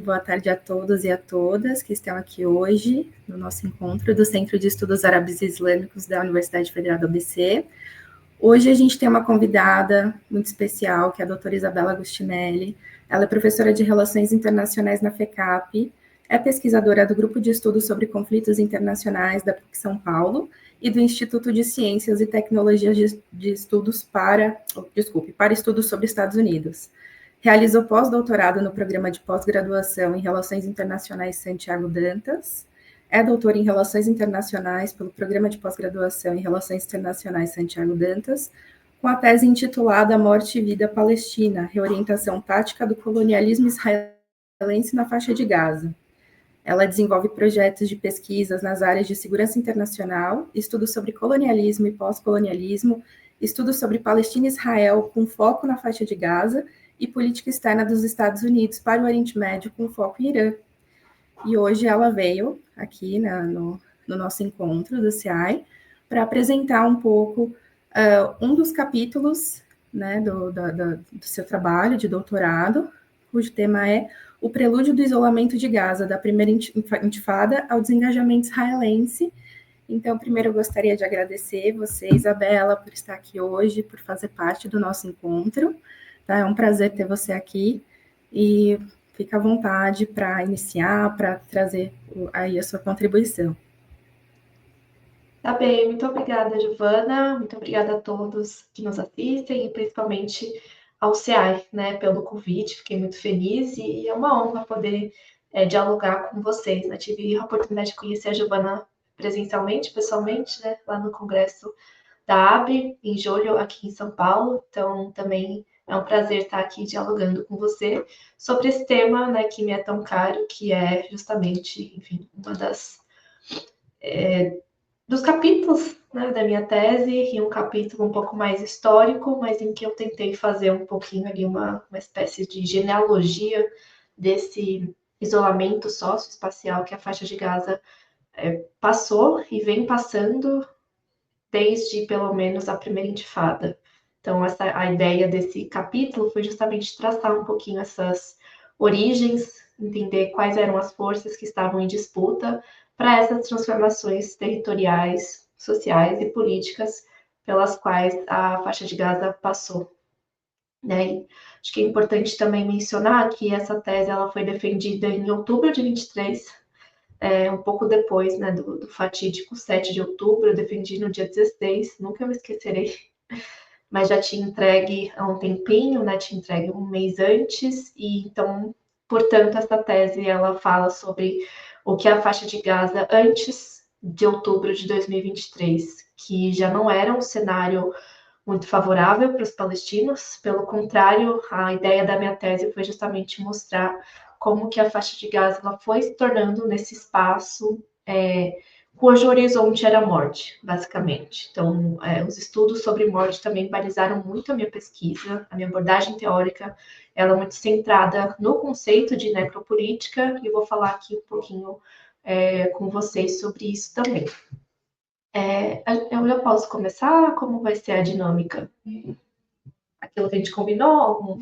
boa tarde a todos e a todas que estão aqui hoje no nosso encontro do Centro de Estudos Árabes e Islâmicos da Universidade Federal do ABC. Hoje a gente tem uma convidada muito especial, que é a doutora Isabela Agostinelli. Ela é professora de Relações Internacionais na FECAP, é pesquisadora do Grupo de Estudos sobre Conflitos Internacionais da PUC São Paulo e do Instituto de Ciências e Tecnologias de Estudos para estudos sobre Estados Unidos. Realizou pós-doutorado no programa de pós-graduação em Relações Internacionais Santiago Dantas, é doutora em Relações Internacionais pelo programa de pós-graduação em Relações Internacionais Santiago Dantas, com a tese intitulada Morte e Vida Palestina, Reorientação Tática do Colonialismo Israelense na Faixa de Gaza. Ela desenvolve projetos de pesquisas nas áreas de segurança internacional, estudos sobre colonialismo e pós-colonialismo, estudos sobre Palestina e Israel com foco na faixa de Gaza e política externa dos Estados Unidos para o Oriente Médio com foco em Irã. E hoje ela veio aqui no nosso encontro do CIAI para apresentar um pouco um dos capítulos, né, do seu trabalho de doutorado, cujo tema é o prelúdio do isolamento de Gaza, da primeira intifada ao desengajamento israelense. Então, primeiro eu gostaria de agradecer você, Isabela, por estar aqui hoje, por fazer parte do nosso encontro. Tá? É um prazer ter você aqui e fica à vontade para iniciar, para trazer aí a sua contribuição. Tá bem, muito obrigada, Giovana, muito obrigada a todos que nos assistem e principalmente ao CEAI, né, pelo convite, fiquei muito feliz e é uma honra poder dialogar com vocês, né, tive a oportunidade de conhecer a Giovana presencialmente, pessoalmente, né, lá no Congresso da AB, em julho, aqui em São Paulo, então também é um prazer estar aqui dialogando com você sobre esse tema, né, que me é tão caro, que é justamente, enfim, uma dos capítulos, né, da minha tese, e um capítulo um pouco mais histórico, mas em que eu tentei fazer um pouquinho ali uma espécie de genealogia desse isolamento socioespacial que a faixa de Gaza passou e vem passando desde pelo menos a primeira intifada. Então, a ideia desse capítulo foi justamente traçar um pouquinho essas origens, entender quais eram as forças que estavam em disputa para essas transformações territoriais, sociais e políticas pelas quais a faixa de Gaza passou. Né? E acho que é importante também mencionar que essa tese ela foi defendida em outubro de 23, um pouco depois, né, do fatídico 7 de outubro, eu defendi no dia 16, nunca me esquecerei, mas já tinha entregue há um tempinho, né, tinha entregue um mês antes, e então, portanto, essa tese, ela fala sobre o que é a faixa de Gaza antes de outubro de 2023, que já não era um cenário muito favorável para os palestinos, pelo contrário, a ideia da minha tese foi justamente mostrar como que a faixa de Gaza ela foi se tornando nesse espaço cujo horizonte era a morte, basicamente. Então, os estudos sobre morte também balizaram muito a minha pesquisa, a minha abordagem teórica, ela é muito centrada no conceito de necropolítica, e eu vou falar aqui um pouquinho com vocês sobre isso também. Eu já posso começar? Como vai ser a dinâmica? Aquilo que a gente combinou?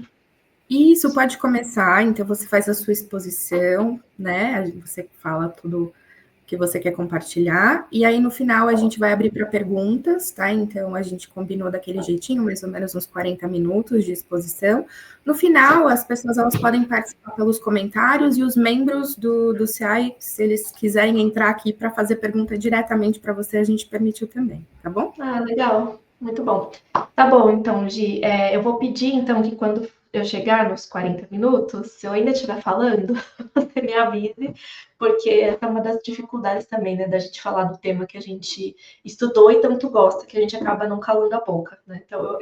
Isso, pode começar, então você faz a sua exposição, né? Você fala tudo que você quer compartilhar, e aí no final a gente vai abrir para perguntas, tá? Então a gente combinou daquele jeitinho, mais ou menos uns 40 minutos de exposição. No final, as pessoas elas podem participar pelos comentários e os membros do CIAI, se eles quiserem entrar aqui para fazer pergunta diretamente para você, a gente permitiu também, tá bom? Ah, legal, muito bom. Tá bom, então, Gi, eu vou pedir, então, que quando eu chegar nos 40 minutos, se eu ainda estiver falando, você me avise, porque essa é uma das dificuldades também, né, da gente falar do tema que a gente estudou e tanto gosta, que a gente acaba não calando a boca, né? Então,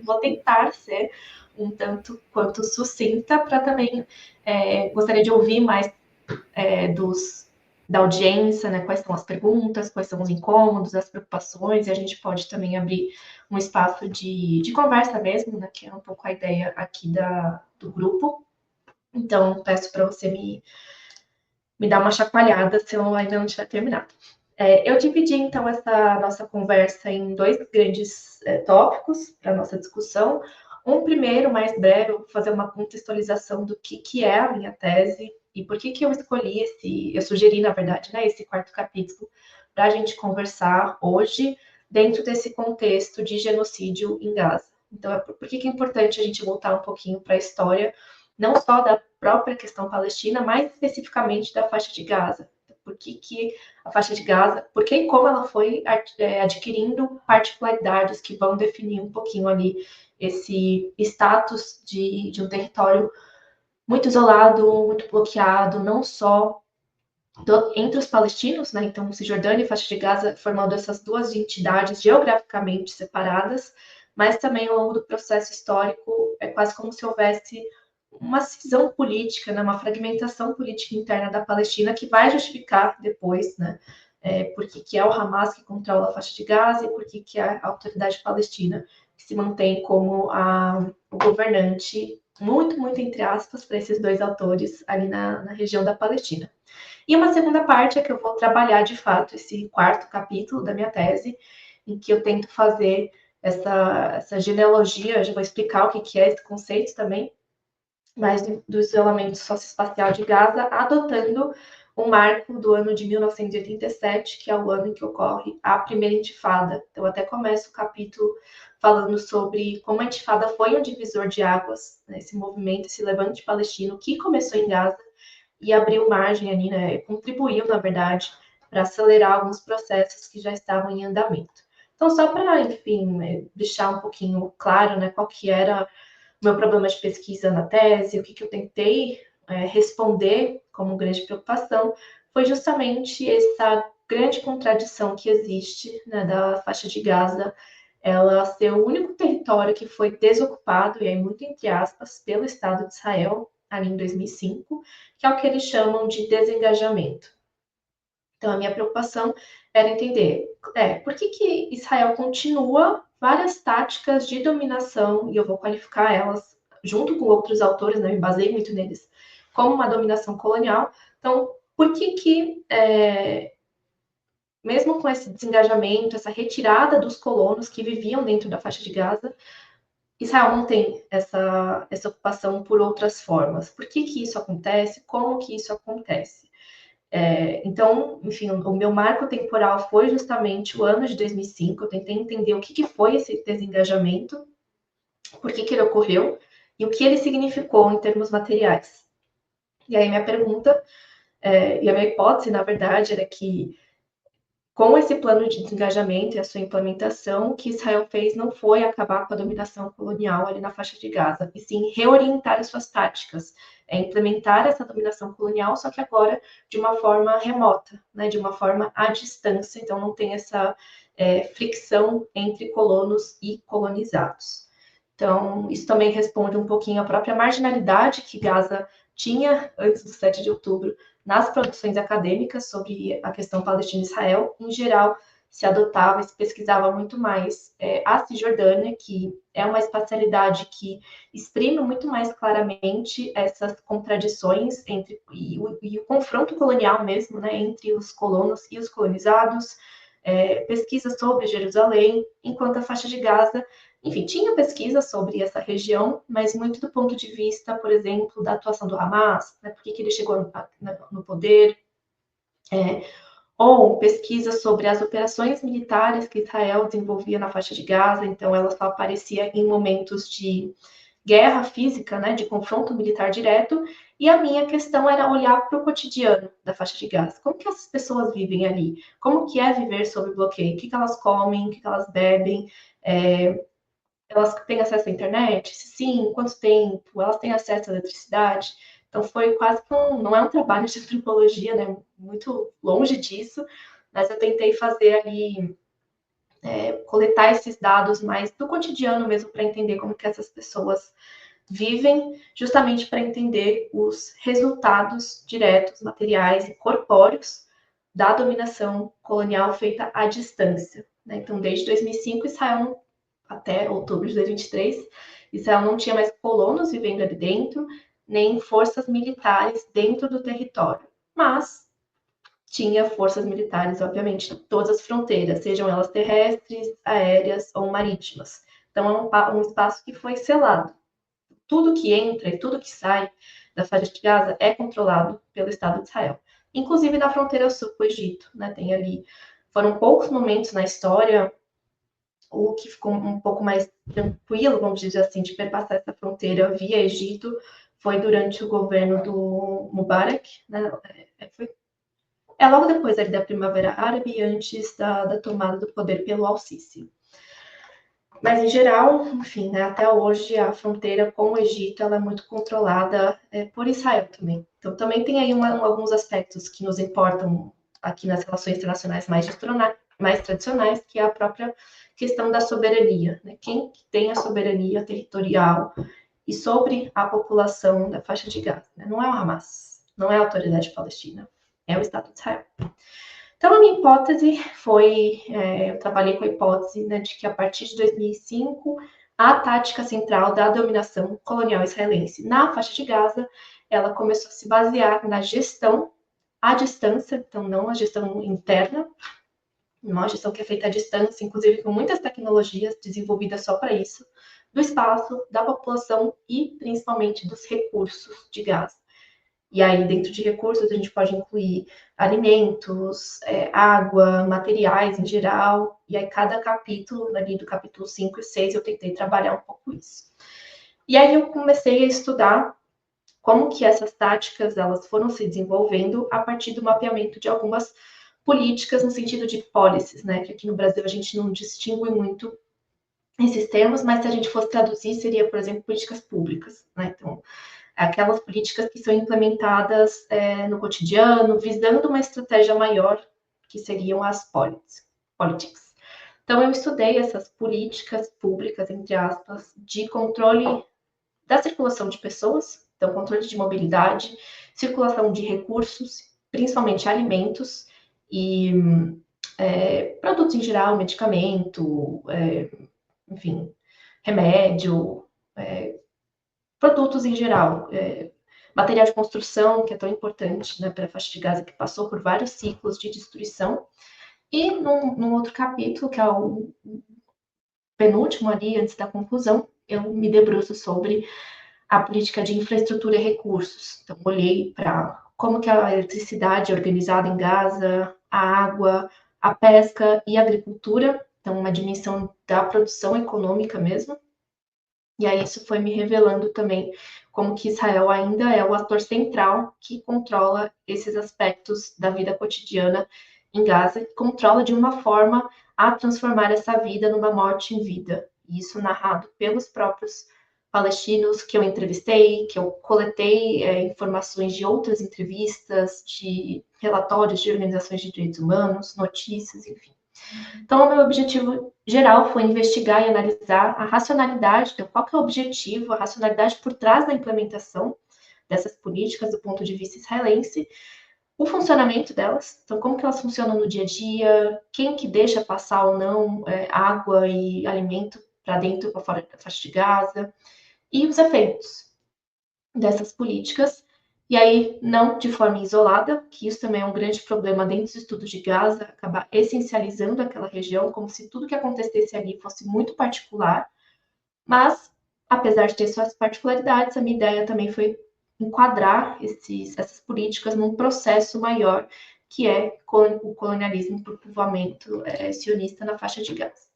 vou tentar ser um tanto quanto sucinta, para também, gostaria de ouvir mais da audiência, né? Quais são as perguntas, quais são os incômodos, as preocupações, e a gente pode também abrir um espaço de conversa mesmo, né? Que é um pouco a ideia aqui do grupo. Então, peço para você me dar uma chacoalhada se eu ainda não tiver terminado. Eu dividi, então, essa nossa conversa em dois grandes tópicos para a nossa discussão. Um primeiro, mais breve, eu vou fazer uma contextualização do que é a minha tese e por que eu escolhi eu sugeri, na verdade, né, esse quarto capítulo para a gente conversar hoje dentro desse contexto de genocídio em Gaza. Então, por que é importante a gente voltar um pouquinho para a história, não só da própria questão palestina, mas especificamente da faixa de Gaza. Por que a faixa de Gaza, por que e como ela foi adquirindo particularidades que vão definir um pouquinho ali esse status de um território muito isolado, muito bloqueado, não só entre os palestinos, né? Então, Cisjordânia e faixa de Gaza formando essas duas entidades geograficamente separadas, mas também ao longo do processo histórico é quase como se houvesse uma cisão política, né? Uma fragmentação política interna da Palestina que vai justificar depois, né? Por que é o Hamas que controla a faixa de Gaza e por que é a autoridade palestina que se mantém como o governante, muito, muito entre aspas, para esses dois autores ali na região da Palestina. E uma segunda parte é que eu vou trabalhar de fato esse quarto capítulo da minha tese, em que eu tento fazer essa genealogia, eu já vou explicar o que é esse conceito também, mas do isolamento socioespacial de Gaza, adotando o marco do ano de 1987, que é o ano em que ocorre a primeira intifada. Então, até começo o capítulo falando sobre como a intifada foi um divisor de águas, né, esse movimento, esse levante palestino que começou em Gaza e abriu margem ali, né, contribuiu, na verdade, para acelerar alguns processos que já estavam em andamento. Então, só para, enfim, deixar um pouquinho claro, né, qual que era o meu problema de pesquisa na tese, o que eu tentei responder como grande preocupação, foi justamente essa grande contradição que existe, né, da faixa de Gaza, ela ser o único território que foi desocupado, e aí muito entre aspas, pelo Estado de Israel, ali em 2005, que é o que eles chamam de desengajamento. Então, a minha preocupação era entender por que Israel continua várias táticas de dominação, e eu vou qualificar elas junto com outros autores, né, me baseei muito neles, como uma dominação colonial. Então, por que mesmo com esse desengajamento, essa retirada dos colonos que viviam dentro da faixa de Gaza, Israel não tem essa ocupação por outras formas? Por que isso acontece? Como que isso acontece? Então, enfim, o meu marco temporal foi justamente o ano de 2005. Eu tentei entender o que foi esse desengajamento, por que ele ocorreu e o que ele significou em termos materiais. E aí minha pergunta, e a minha hipótese, na verdade, era que com esse plano de desengajamento e a sua implementação, o que Israel fez não foi acabar com a dominação colonial ali na faixa de Gaza, e sim reorientar as suas táticas, implementar essa dominação colonial, só que agora de uma forma remota, né, de uma forma à distância, então não tem essa fricção entre colonos e colonizados. Então, isso também responde um pouquinho à própria marginalidade que Gaza tinha antes do 7 de outubro nas produções acadêmicas sobre a questão Palestina e Israel. Em geral, se adotava e se pesquisava muito mais a Cisjordânia, que é uma espacialidade que exprime muito mais claramente essas contradições e o confronto colonial mesmo, né, entre os colonos e os colonizados, pesquisa sobre Jerusalém, enquanto a faixa de Gaza, enfim, tinha pesquisa sobre essa região, mas muito do ponto de vista, por exemplo, da atuação do Hamas, né, por que ele chegou no poder, ou pesquisa sobre as operações militares que Israel desenvolvia na faixa de Gaza, então ela só aparecia em momentos de guerra física, né, de confronto militar direto, e a minha questão era olhar para o cotidiano da faixa de Gaza. Como que essas pessoas vivem ali? Como que é viver sob bloqueio? O que elas comem? O que elas bebem? Elas têm acesso à internet? Se sim, quanto tempo? Elas têm acesso à eletricidade? Então foi quase que não é um trabalho de antropologia, né? Muito longe disso, mas eu tentei fazer ali coletar esses dados mais do cotidiano mesmo para entender como que essas pessoas vivem, justamente para entender os resultados diretos, materiais e corpóreos da dominação colonial feita à distância. Né? Então, desde 2005, Israel, até outubro de 2023, Israel não tinha mais colonos vivendo ali dentro, nem forças militares dentro do território. Mas tinha forças militares, obviamente, em todas as fronteiras, sejam elas terrestres, aéreas ou marítimas. Então, é um espaço que foi selado. Tudo que entra e tudo que sai da faixa de Gaza é controlado pelo Estado de Israel. Inclusive na fronteira sul com o Egito, né? Tem ali, foram poucos momentos na história, o que ficou um pouco mais tranquilo, vamos dizer assim, de perpassar essa fronteira via Egito, foi durante o governo do Mubarak, né? Logo depois ali da Primavera Árabe e antes da tomada do poder pelo Al-Sisi. Mas, em geral, enfim, né, até hoje a fronteira com o Egito ela é muito controlada por Israel também. Então, também tem aí alguns aspectos que nos importam aqui nas relações internacionais mais tradicionais, que é a própria questão da soberania. Né? Quem tem a soberania territorial e sobre a população da faixa de Gaza? Né? Não é o Hamas, não é a Autoridade Palestina, é o Estado de Israel. Então, a minha hipótese foi, eu trabalhei com a hipótese, né, de que a partir de 2005, a tática central da dominação colonial israelense na faixa de Gaza, ela começou a se basear na gestão à distância, então não a gestão interna, uma gestão que é feita à distância, inclusive com muitas tecnologias desenvolvidas só para isso, do espaço, da população e principalmente dos recursos de Gaza. E aí, dentro de recursos, a gente pode incluir alimentos, água, materiais em geral. E aí, cada capítulo, ali do capítulo 5 e 6, eu tentei trabalhar um pouco isso. E aí, eu comecei a estudar como que essas táticas elas foram se desenvolvendo a partir do mapeamento de algumas políticas no sentido de policies, né? Que aqui no Brasil a gente não distingue muito esses termos, mas se a gente fosse traduzir, seria, por exemplo, políticas públicas, né? Então, aquelas políticas que são implementadas no cotidiano, visando uma estratégia maior, que seriam as politics. Então, eu estudei essas políticas públicas, entre aspas, de controle da circulação de pessoas, então, controle de mobilidade, circulação de recursos, principalmente alimentos e produtos em geral, medicamento, enfim, remédio, produtos em geral, material de construção, que é tão importante, né, para a faixa de Gaza, que passou por vários ciclos de destruição. E num outro capítulo, que é o penúltimo ali, antes da conclusão, eu me debruço sobre a política de infraestrutura e recursos. Então, olhei para como que a eletricidade é organizada em Gaza, a água, a pesca e a agricultura, então uma dimensão da produção econômica mesmo. E aí isso foi me revelando também como que Israel ainda é o ator central que controla esses aspectos da vida cotidiana em Gaza, e controla de uma forma a transformar essa vida numa morte em vida. E isso narrado pelos próprios palestinos que eu entrevistei, que eu coletei informações de outras entrevistas, de relatórios de organizações de direitos humanos, notícias, enfim. Então, o meu objetivo geral foi investigar e analisar a racionalidade, então, qual que é o objetivo, a racionalidade por trás da implementação dessas políticas do ponto de vista israelense, o funcionamento delas, então, como que elas funcionam no dia a dia, quem que deixa passar ou não água e alimento para dentro ou para fora da faixa de Gaza, e os efeitos dessas políticas. E aí, não de forma isolada, que isso também é um grande problema dentro dos estudos de Gaza, acabar essencializando aquela região, como se tudo que acontecesse ali fosse muito particular. Mas, apesar de ter suas particularidades, a minha ideia também foi enquadrar essas políticas num processo maior, que é o colonialismo por povoamento sionista na faixa de Gaza.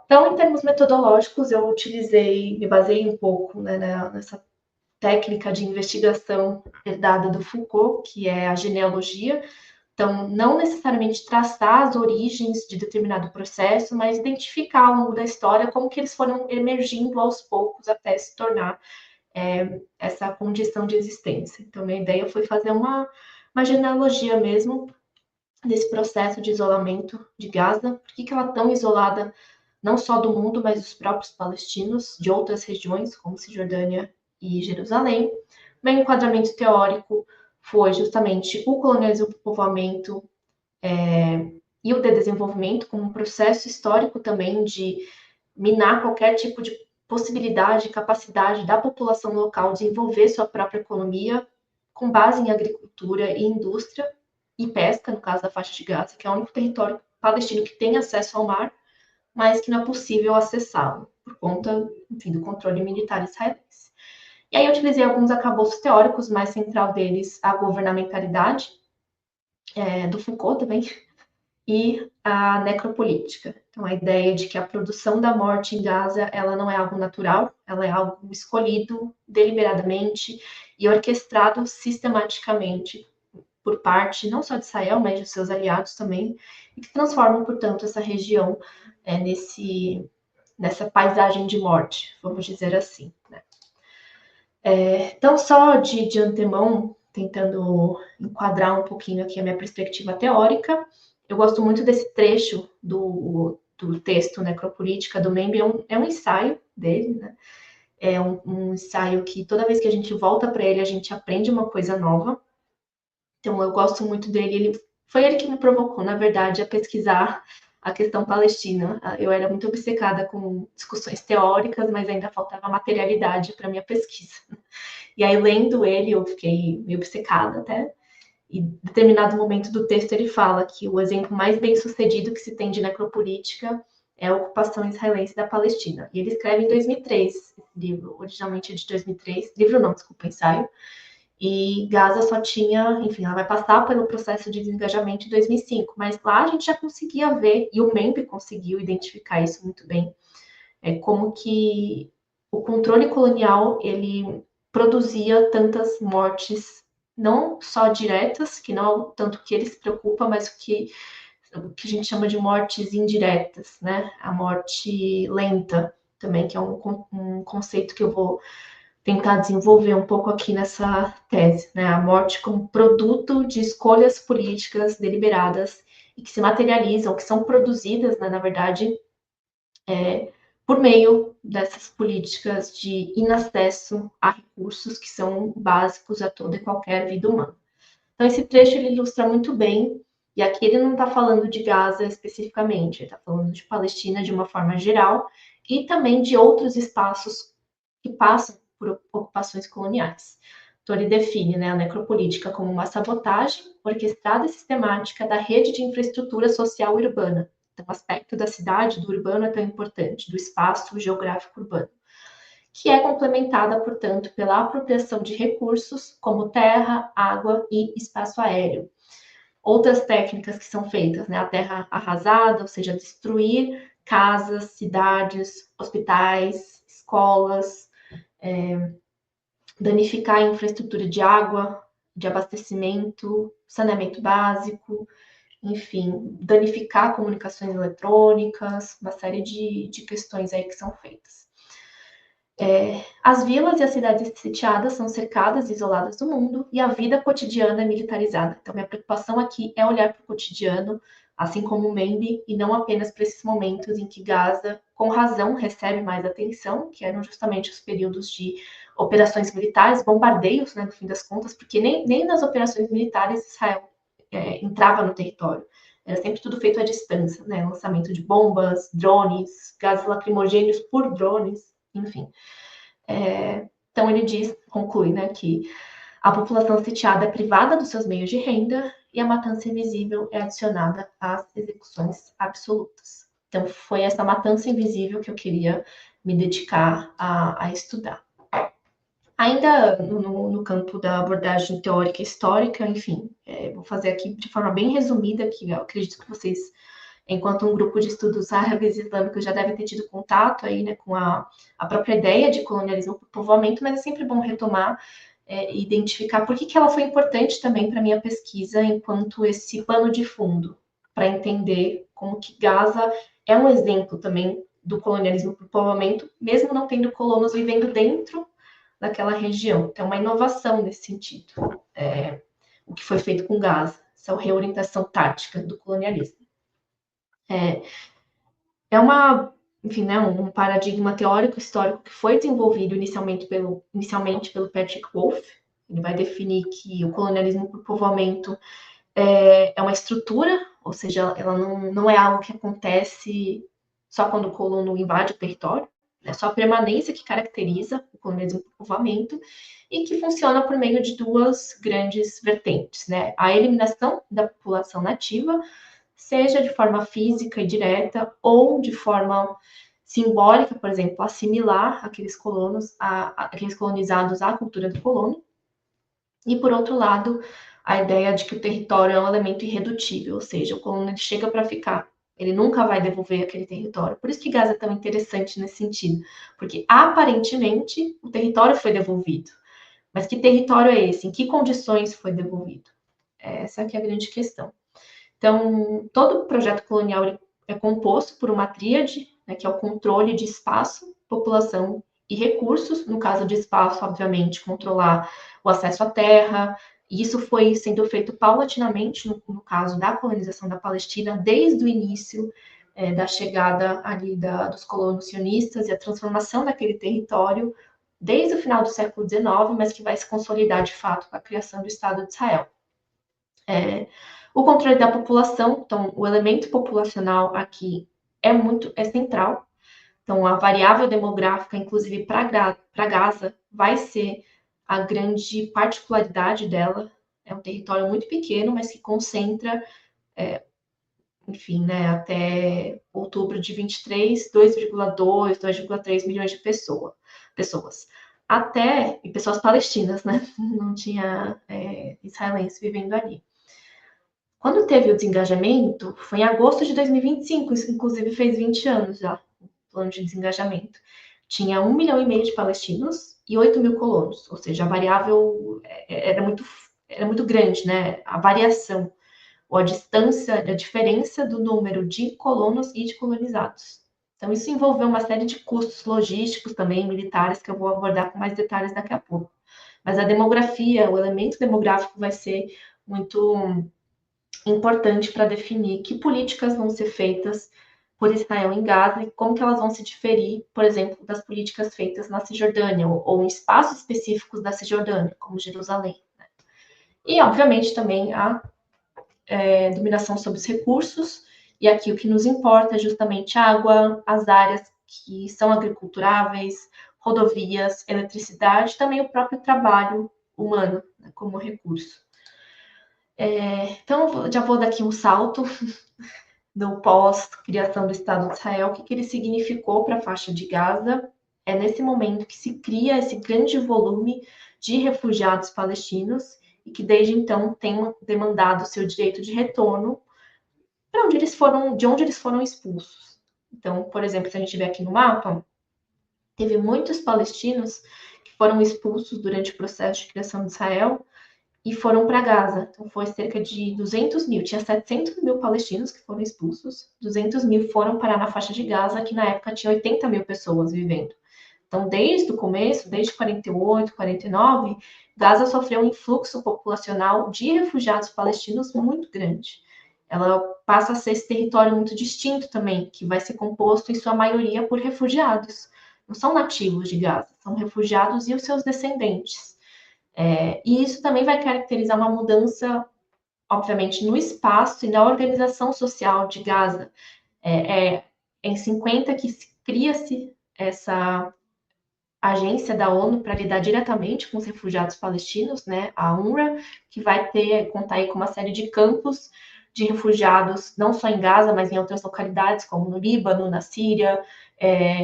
Então, em termos metodológicos, eu me baseei um pouco nessa técnica de investigação herdada do Foucault, que é a genealogia. Então, não necessariamente traçar as origens de determinado processo, mas identificar ao longo da história como que eles foram emergindo aos poucos até se tornar essa condição de existência. Então, minha ideia foi fazer uma genealogia mesmo desse processo de isolamento de Gaza. Por que ela é tão isolada, não só do mundo, mas dos próprios palestinos, de outras regiões, como Cisjordânia e Jerusalém. Meu enquadramento teórico foi justamente o colonialismo por povoamento e o de desenvolvimento como um processo histórico também de minar qualquer tipo de possibilidade, capacidade da população local de desenvolver sua própria economia com base em agricultura e indústria e pesca, no caso da faixa de Gaza, que é o único território palestino que tem acesso ao mar, mas que não é possível acessá-lo por conta, enfim, do controle militar israelense. E aí eu utilizei alguns arcabouços teóricos, mais central deles a governamentalidade, do Foucault também, e a necropolítica. Então, a ideia de que a produção da morte em Gaza, ela não é algo natural, ela é algo escolhido deliberadamente e orquestrado sistematicamente por parte não só de Israel, mas de seus aliados também, e que transformam, portanto, essa região nessa paisagem de morte, vamos dizer assim. Né? Então, só de antemão, tentando enquadrar um pouquinho aqui a minha perspectiva teórica, eu gosto muito desse trecho do texto Necropolítica do Membe, é um ensaio dele, né? É um ensaio que toda vez que a gente volta para ele, a gente aprende uma coisa nova. Então, eu gosto muito dele. Foi ele que me provocou, na verdade, a pesquisar a questão palestina. Eu era muito obcecada com discussões teóricas, mas ainda faltava materialidade para minha pesquisa. E aí, lendo ele, eu fiquei meio obcecada até. E em determinado momento do texto ele fala que o exemplo mais bem sucedido que se tem de necropolítica é a ocupação israelense da Palestina. E ele escreve em 2003, esse livro, originalmente é de 2003, livro não, desculpa, ensaio. E Gaza só tinha, enfim, ela vai passar pelo processo de desengajamento em 2005, mas lá a gente já conseguia ver, e o MEMP conseguiu identificar isso muito bem, como que o controle colonial, ele produzia tantas mortes, não só diretas, que não é tanto que ele se preocupa, mas o que a gente chama de mortes indiretas, né? A morte lenta também, que é um conceito que eu vou tentar desenvolver um pouco aqui nessa tese, né? A morte como produto de escolhas políticas deliberadas e que se materializam, que são produzidas, né, na verdade, por meio dessas políticas de inacesso a recursos que são básicos a toda e qualquer vida humana. Então, esse trecho ele ilustra muito bem, e aqui ele não está falando de Gaza especificamente, ele está falando de Palestina de uma forma geral, e também de outros espaços que passam por ocupações coloniais. Então, ele define, né, a necropolítica como uma sabotagem orquestrada e sistemática da rede de infraestrutura social urbana. Então, o aspecto da cidade, do urbano, é tão importante, do espaço geográfico urbano, que é complementada, portanto, pela apropriação de recursos como terra, água e espaço aéreo. Outras técnicas que são feitas, né, a terra arrasada, ou seja, destruir casas, cidades, hospitais, escolas, danificar a infraestrutura de água, de abastecimento, saneamento básico, enfim, danificar comunicações eletrônicas, uma série de questões aí que são feitas. As vilas e as cidades sitiadas são cercadas e isoladas do mundo e a vida cotidiana é militarizada. Então, minha preocupação aqui é olhar para o cotidiano, assim como o Membe, e não apenas para esses momentos em que Gaza, com razão, recebe mais atenção, que eram justamente os períodos de operações militares, bombardeios, né, no fim das contas, porque nem nas operações militares Israel entrava no território. Era sempre tudo feito à distância, né? Lançamento de bombas, drones, gases lacrimogêneos por drones, enfim. Então ele conclui, né, que a população sitiada é privada dos seus meios de renda e a matança invisível é adicionada às execuções absolutas. Então foi essa matança invisível que eu queria me dedicar a estudar. Ainda no campo da abordagem teórica e histórica, enfim, vou fazer aqui de forma bem resumida, que eu acredito que vocês, enquanto um grupo de estudos árabes e islâmicos, já devem ter tido contato aí, né, com a própria ideia de colonialismo por povoamento, mas é sempre bom retomar e identificar por que ela foi importante também para a minha pesquisa enquanto esse pano de fundo, para entender como que Gaza é um exemplo também do colonialismo por povoamento, mesmo não tendo colonos vivendo dentro daquela região. Então, uma inovação nesse sentido, o que foi feito com Gaza, essa reorientação tática do colonialismo. Enfim, né, um paradigma teórico histórico que foi desenvolvido inicialmente pelo Patrick Wolf. Ele vai definir que o colonialismo por povoamento é uma estrutura, ou seja, ela não é algo que acontece só quando o colono invade o território, é só a permanência que caracteriza o colonialismo por povoamento e que funciona por meio de duas grandes vertentes, né? A eliminação da população nativa, seja de forma física e direta ou de forma simbólica, por exemplo, assimilar aqueles aqueles colonizados à cultura do colono. E, por outro lado, a ideia de que o território é um elemento irredutível, ou seja, o colono ele chega para ficar. Ele nunca vai devolver aquele território. Por isso que Gaza é tão interessante nesse sentido, porque aparentemente o território foi devolvido. Mas que território é esse? Em que condições foi devolvido? Essa que é a grande questão. Então, todo projeto colonial é composto por uma tríade, né, que é o controle de espaço, população e recursos. No caso de espaço, obviamente, controlar o acesso à terra. E isso foi sendo feito paulatinamente no caso da colonização da Palestina, desde o início da chegada ali dos colonos sionistas e a transformação daquele território desde o final do século XIX, mas que vai se consolidar de fato com a criação do Estado de Israel. O controle da população, então, o elemento populacional aqui é central. Então, a variável demográfica, inclusive para Gaza, vai ser a grande particularidade dela. É um território muito pequeno, mas que concentra, enfim, né, até outubro de 23, 2,2, 2,3 milhões de pessoas. E pessoas palestinas, né? Não tinha israelenses vivendo ali. Quando teve o desengajamento, foi em agosto de 2025, isso inclusive fez 20 anos já, o plano de desengajamento. Tinha 1,5 milhão de palestinos e 8 mil colonos, ou seja, a variável era muito grande, né? A variação, ou a distância, a diferença do número de colonos e de colonizados. Então, isso envolveu uma série de custos logísticos também, militares, que eu vou abordar com mais detalhes daqui a pouco. Mas a demografia, o elemento demográfico vai ser muito importante para definir que políticas vão ser feitas por Israel em Gaza e como que elas vão se diferir, por exemplo, das políticas feitas na Cisjordânia ou em espaços específicos da Cisjordânia, como Jerusalém. Né? E, obviamente, também a dominação sobre os recursos, e aqui o que nos importa é justamente a água, as áreas que são agriculturáveis, rodovias, eletricidade, também o próprio trabalho humano, né, como recurso. Então, já vou dar aqui um salto do pós-criação do Estado de Israel, o que ele significou para a faixa de Gaza. É nesse momento que se cria esse grande volume de refugiados palestinos e que desde então tem demandado seu direito de retorno de onde eles foram expulsos. Então, por exemplo, se a gente vê aqui no mapa, teve muitos palestinos que foram expulsos durante o processo de criação de Israel e foram para Gaza. Então, foi cerca de 200 mil. Tinha 700 mil palestinos que foram expulsos. 200 mil foram parar na faixa de Gaza, que na época tinha 80 mil pessoas vivendo. Então, desde o começo, desde 48, 49, Gaza sofreu um influxo populacional de refugiados palestinos muito grande. Ela passa a ser esse território muito distinto também, que vai ser composto, em sua maioria, por refugiados. Não são nativos de Gaza, são refugiados e os seus descendentes. E isso também vai caracterizar uma mudança, obviamente, no espaço e na organização social de Gaza. Em 50 que cria-se essa agência da ONU para lidar diretamente com os refugiados palestinos, né, a UNRWA, que vai contar aí com uma série de campos de refugiados, não só em Gaza, mas em outras localidades, como no Líbano, na Síria,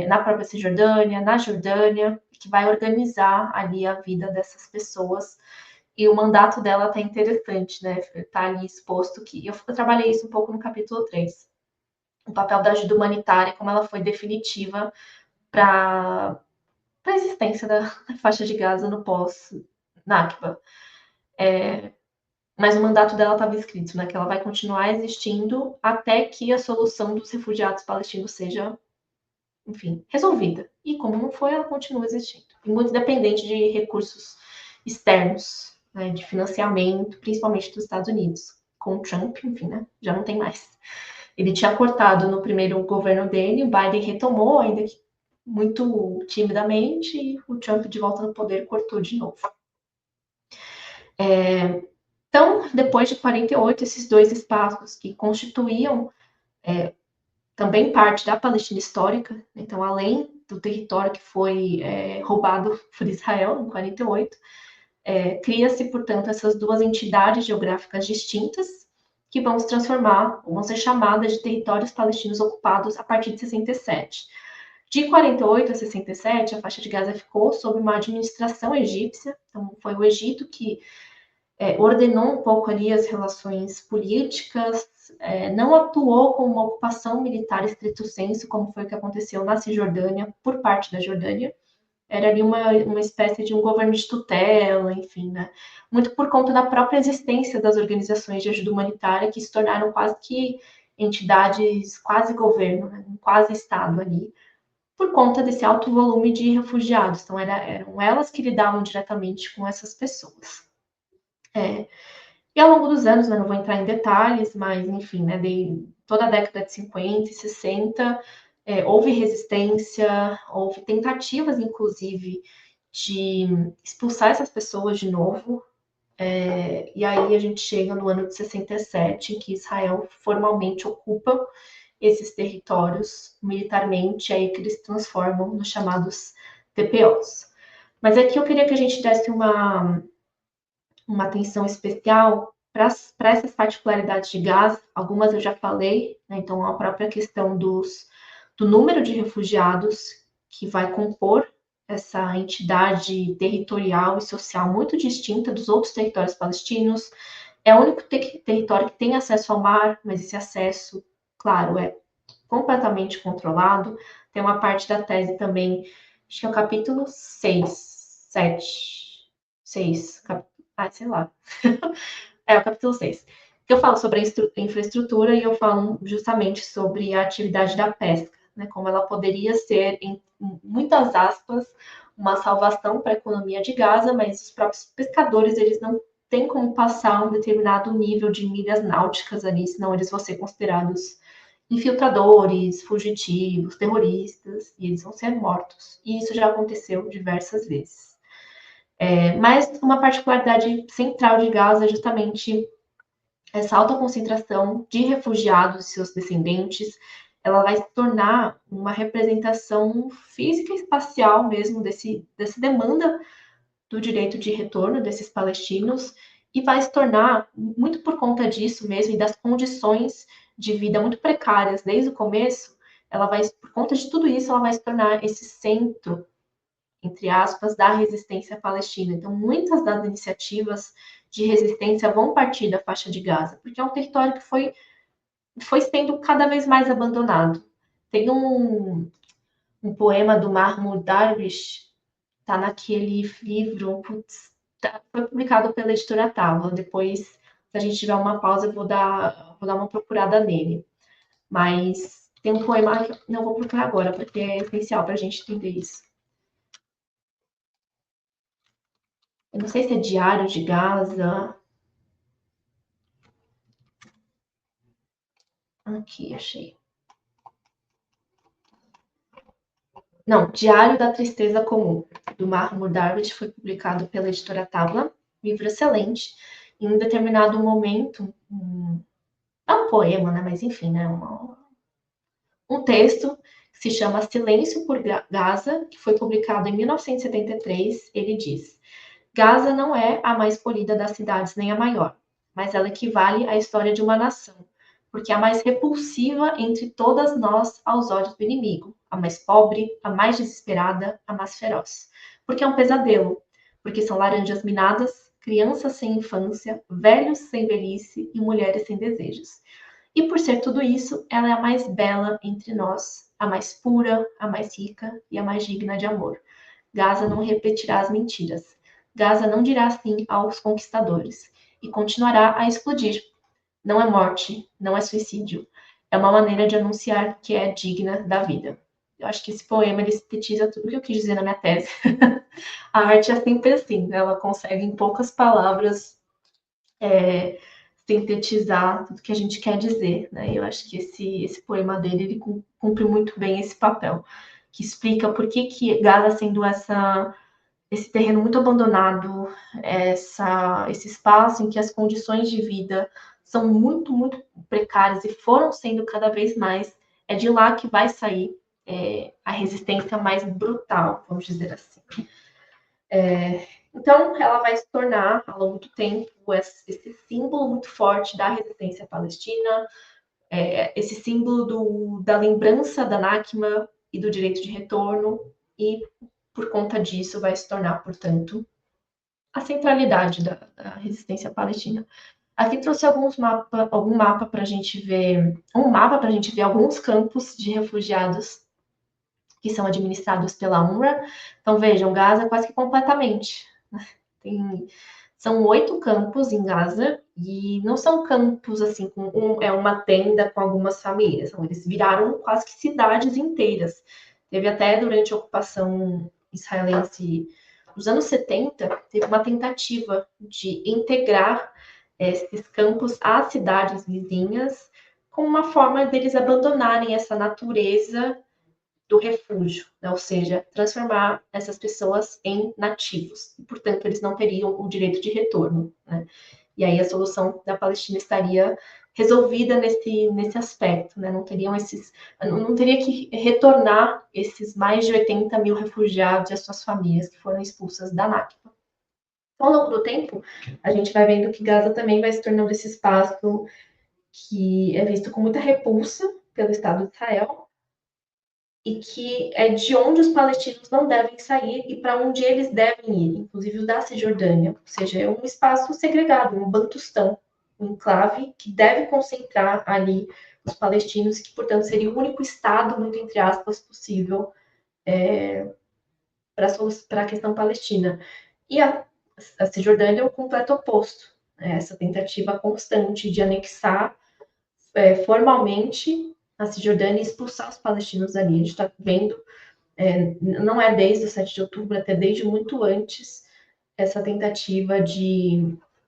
na própria Cisjordânia, na Jordânia, que vai organizar ali a vida dessas pessoas. E o mandato dela tá interessante, né? Tá ali exposto que eu trabalhei isso um pouco no capítulo 3. O papel da ajuda humanitária, como ela foi definitiva para a existência da faixa de Gaza no pós-Nakba. Mas o mandato dela estava escrito, né? Que ela vai continuar existindo até que a solução dos refugiados palestinos seja, enfim, resolvida. E como não foi, ela continua existindo. E muito dependente de recursos externos, né, de financiamento, principalmente dos Estados Unidos. Com o Trump, enfim, né, já não tem mais. Ele tinha cortado no primeiro governo dele, o Biden retomou, ainda que muito timidamente, e o Trump, de volta no poder, cortou de novo. Então, depois de 48, esses dois espaços que constituíam também parte da Palestina histórica, então, além do território que foi roubado por Israel em 48, cria-se, portanto, essas duas entidades geográficas distintas que vão se transformar, vão ser chamadas de territórios palestinos ocupados a partir de 67. De 48 a 67, a faixa de Gaza ficou sob uma administração egípcia, então foi o Egito que ordenou um pouco ali as relações políticas, não atuou com uma ocupação militar estrito sensu, como foi o que aconteceu na Cisjordânia, por parte da Jordânia. Era ali uma espécie de um governo de tutela, enfim, né? Muito por conta da própria existência das organizações de ajuda humanitária, que se tornaram quase que entidades, quase governo, né? Um quase Estado ali, por conta desse alto volume de refugiados. Então, eram elas que lidavam diretamente com essas pessoas. E ao longo dos anos, eu não vou entrar em detalhes, mas, enfim, né, toda a década de 50 e 60, houve resistência, houve tentativas, inclusive, de expulsar essas pessoas de novo. E aí a gente chega no ano de 67, em que Israel formalmente ocupa esses territórios militarmente, aí que eles se transformam nos chamados TPOs. Mas aqui eu queria que a gente desse uma atenção especial para essas particularidades de Gaza. Algumas eu já falei, né? Então a própria questão do número de refugiados que vai compor essa entidade territorial e social muito distinta dos outros territórios palestinos. É o único território que tem acesso ao mar, mas esse acesso, claro, é completamente controlado. Tem uma parte da tese também, acho que é o capítulo 6, 7, 6, sei lá. É o capítulo 6. Que eu falo sobre a infraestrutura e eu falo justamente sobre a atividade da pesca, né? Como ela poderia ser, em muitas aspas, uma salvação para a economia de Gaza, mas os próprios pescadores, eles não têm como passar um determinado nível de milhas náuticas ali, senão eles vão ser considerados infiltradores, fugitivos, terroristas, e eles vão ser mortos. E isso já aconteceu diversas vezes. Mas uma particularidade central de Gaza é justamente essa alta concentração de refugiados e seus descendentes. Ela vai se tornar uma representação física e espacial mesmo dessa demanda do direito de retorno desses palestinos, e vai se tornar, muito por conta disso mesmo, e das condições de vida muito precárias desde o começo, por conta de tudo isso, ela vai se tornar esse centro, entre aspas, da resistência palestina. Então, muitas das iniciativas de resistência vão partir da faixa de Gaza, porque é um território que foi sendo cada vez mais abandonado. Tem um poema do Mahmoud Darwish, tá naquele livro, foi publicado pela editora Távola. Depois, se a gente tiver uma pausa, eu vou dar uma procurada nele. Mas tem um poema que não vou procurar agora, porque é essencial para a gente entender isso. Eu não sei se é Diário de Gaza. Aqui, achei. Não, Diário da Tristeza Comum, do Mahmoud Darwish, foi publicado pela editora Távola. Livro excelente. Em um determinado momento, é um poema, né? Mas enfim, né? Um texto que se chama Silêncio por Gaza, que foi publicado em 1973. Ele diz: Gaza não é a mais polida das cidades, nem a maior, mas ela equivale à história de uma nação, porque é a mais repulsiva entre todas nós aos olhos do inimigo, a mais pobre, a mais desesperada, a mais feroz. Porque é um pesadelo, porque são laranjas minadas, crianças sem infância, velhos sem velhice e mulheres sem desejos. E por ser tudo isso, ela é a mais bela entre nós, a mais pura, a mais rica e a mais digna de amor. Gaza não repetirá as mentiras. Gaza não dirá sim aos conquistadores e continuará a explodir. Não é morte, não é suicídio. É uma maneira de anunciar que é digna da vida. Eu acho que esse poema ele sintetiza tudo o que eu quis dizer na minha tese. A arte é sempre assim, né? Ela consegue em poucas palavras sintetizar tudo que a gente quer dizer, né? Eu acho que esse poema dele ele cumpre muito bem esse papel, que explica por que Gaza sendo esse terreno muito abandonado, esse espaço em que as condições de vida são muito, muito precárias e foram sendo cada vez mais, é de lá que vai sair a resistência mais brutal, vamos dizer assim. Então, ela vai se tornar, ao longo do tempo, esse símbolo muito forte da resistência palestina, esse símbolo da lembrança da Nakba, e do direito de retorno, e por conta disso vai se tornar, portanto, a centralidade da resistência palestina. Aqui trouxe algum mapa para a gente ver, alguns campos de refugiados que são administrados pela UNRWA. Então, vejam, Gaza quase que completamente. São 8 campos em Gaza, e não são campos assim, é uma tenda com algumas famílias. Então, eles viraram quase que cidades inteiras. Teve até durante a ocupação israelense nos anos 70, teve uma tentativa de integrar esses campos às cidades vizinhas, como uma forma deles abandonarem essa natureza do refúgio, né? Ou seja, transformar essas pessoas em nativos, e, portanto, eles não teriam o direito de retorno, né? E aí a solução da Palestina estaria resolvida nesse aspecto, né? Não teria que retornar esses mais de 80 mil refugiados e as suas famílias que foram expulsas da Nakba. Ao longo do tempo, a gente vai vendo que Gaza também vai se tornando esse espaço que é visto com muita repulsa pelo Estado de Israel, e que é de onde os palestinos não devem sair e para onde eles devem ir, inclusive o da Cisjordânia, ou seja, é um espaço segregado, um Bantustão, um enclave que deve concentrar ali os palestinos, que, portanto, seria o único Estado, muito entre aspas, possível para a questão palestina. E a Cisjordânia é o completo oposto, né? Essa tentativa constante de anexar formalmente a Cisjordânia e expulsar os palestinos ali. A gente está vendo, não é desde o 7 de outubro, até desde muito antes, essa tentativa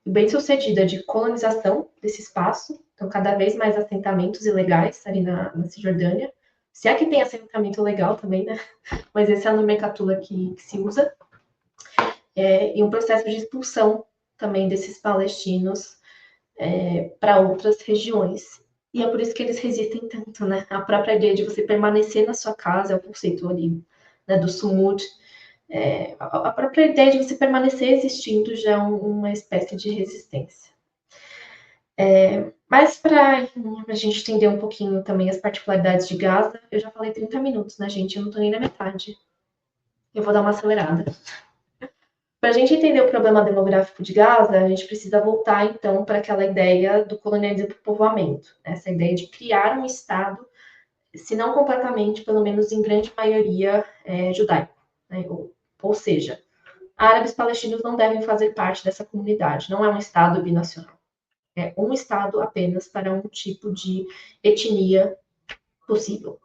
bem sucedida de colonização desse espaço. Então, cada vez mais assentamentos ilegais ali na Cisjordânia. Se é que tem assentamento legal também, né? Mas essa é a nomenclatura que se usa. E um processo de expulsão também desses palestinos para outras regiões. E é por isso que eles resistem tanto, né? A própria ideia de você permanecer na sua casa, é o conceito ali, né, do sumud. A própria ideia de você permanecer existindo já é uma espécie de resistência. Mas para a gente entender um pouquinho também as particularidades de Gaza, eu já falei 30 minutos, né, gente? Eu não estou nem na metade. Eu vou dar uma acelerada. Para a gente entender o problema demográfico de Gaza, a gente precisa voltar, então, para aquela ideia do colonialismo e povoamento, essa ideia de criar um Estado, se não completamente, pelo menos em grande maioria, judaico. Né? Ou seja, árabes palestinos não devem fazer parte dessa comunidade, não é um Estado binacional. É um Estado apenas para um tipo de etnia possível.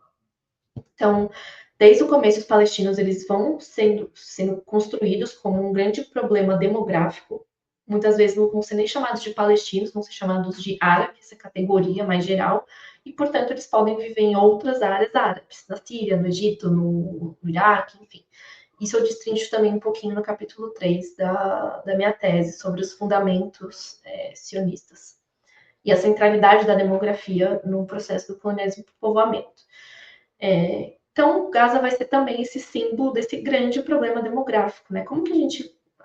Então, desde o começo, os palestinos eles vão sendo construídos como um grande problema demográfico. Muitas vezes não vão ser nem chamados de palestinos, vão ser chamados de árabes, essa categoria mais geral, e, portanto, eles podem viver em outras áreas árabes, na Síria, no Egito, no Iraque, enfim. Isso eu destrincho também um pouquinho no capítulo 3 da minha tese, sobre os fundamentos sionistas e a centralidade da demografia no processo do colonialismo e povoamento. Então, Gaza vai ser também esse símbolo desse grande problema demográfico, né? Como que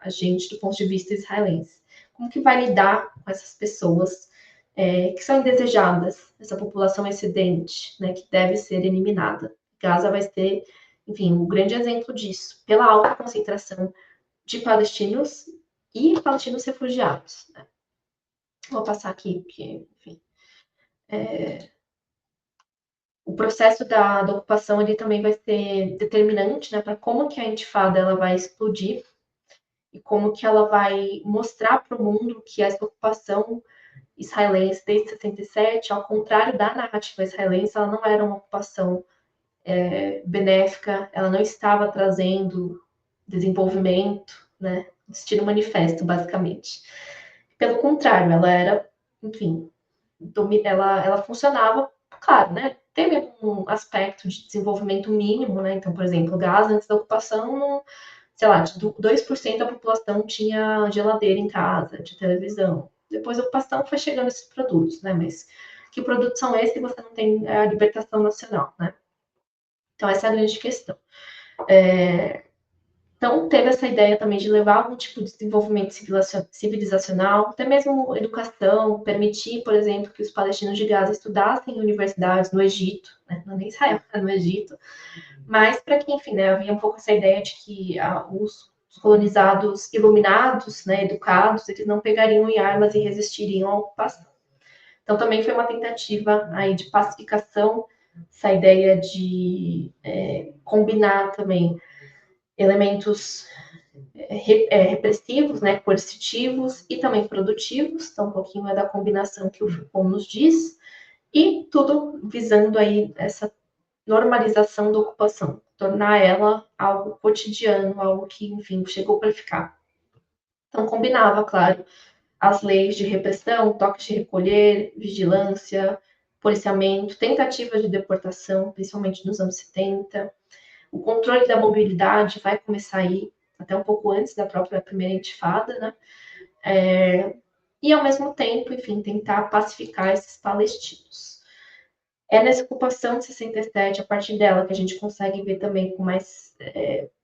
a gente, do ponto de vista israelense, como que vai lidar com essas pessoas que são indesejadas, essa população excedente, né, que deve ser eliminada? Gaza vai ser, enfim, um grande exemplo disso, pela alta concentração de palestinos e palestinos refugiados, né? Vou passar aqui, porque, enfim, o processo da ocupação ele também vai ser determinante, né, para como que a intifada ela vai explodir e como que ela vai mostrar para o mundo que essa ocupação israelense desde 67, ao contrário da narrativa israelense, ela não era uma ocupação benéfica, ela não estava trazendo desenvolvimento, né, estilo manifesto, basicamente. Pelo contrário, ela era, enfim, ela funcionava, claro, né? Teve um aspecto de desenvolvimento mínimo, né? Então, por exemplo, Gaza, antes da ocupação, sei lá, 2% da população tinha geladeira em casa, de televisão. Depois da ocupação foi chegando esses produtos, né? Mas que produtos são esses se você não tem a libertação nacional, né? Então, essa é a grande questão. Então, teve essa ideia também de levar algum tipo de desenvolvimento civilizacional, até mesmo educação, permitir, por exemplo, que os palestinos de Gaza estudassem em universidades no Egito, né? Não é nem Israel, é no Egito, mas para que, enfim, né, havia um pouco essa ideia de que os colonizados iluminados, né, educados, eles não pegariam em armas e resistiriam à ocupação. Então, também foi uma tentativa aí de pacificação, essa ideia de combinar também elementos repressivos, né, coercitivos e também produtivos, então um pouquinho da combinação que o Foucault nos diz, e tudo visando aí essa normalização da ocupação, tornar ela algo cotidiano, algo que, enfim, chegou para ficar. Então combinava, claro, as leis de repressão, toques de recolher, vigilância, policiamento, tentativas de deportação, principalmente nos anos 70. O controle da mobilidade vai começar aí, até um pouco antes da própria primeira intifada, né? E, ao mesmo tempo, enfim, tentar pacificar esses palestinos. É nessa ocupação de 67, a partir dela, que a gente consegue ver também com mais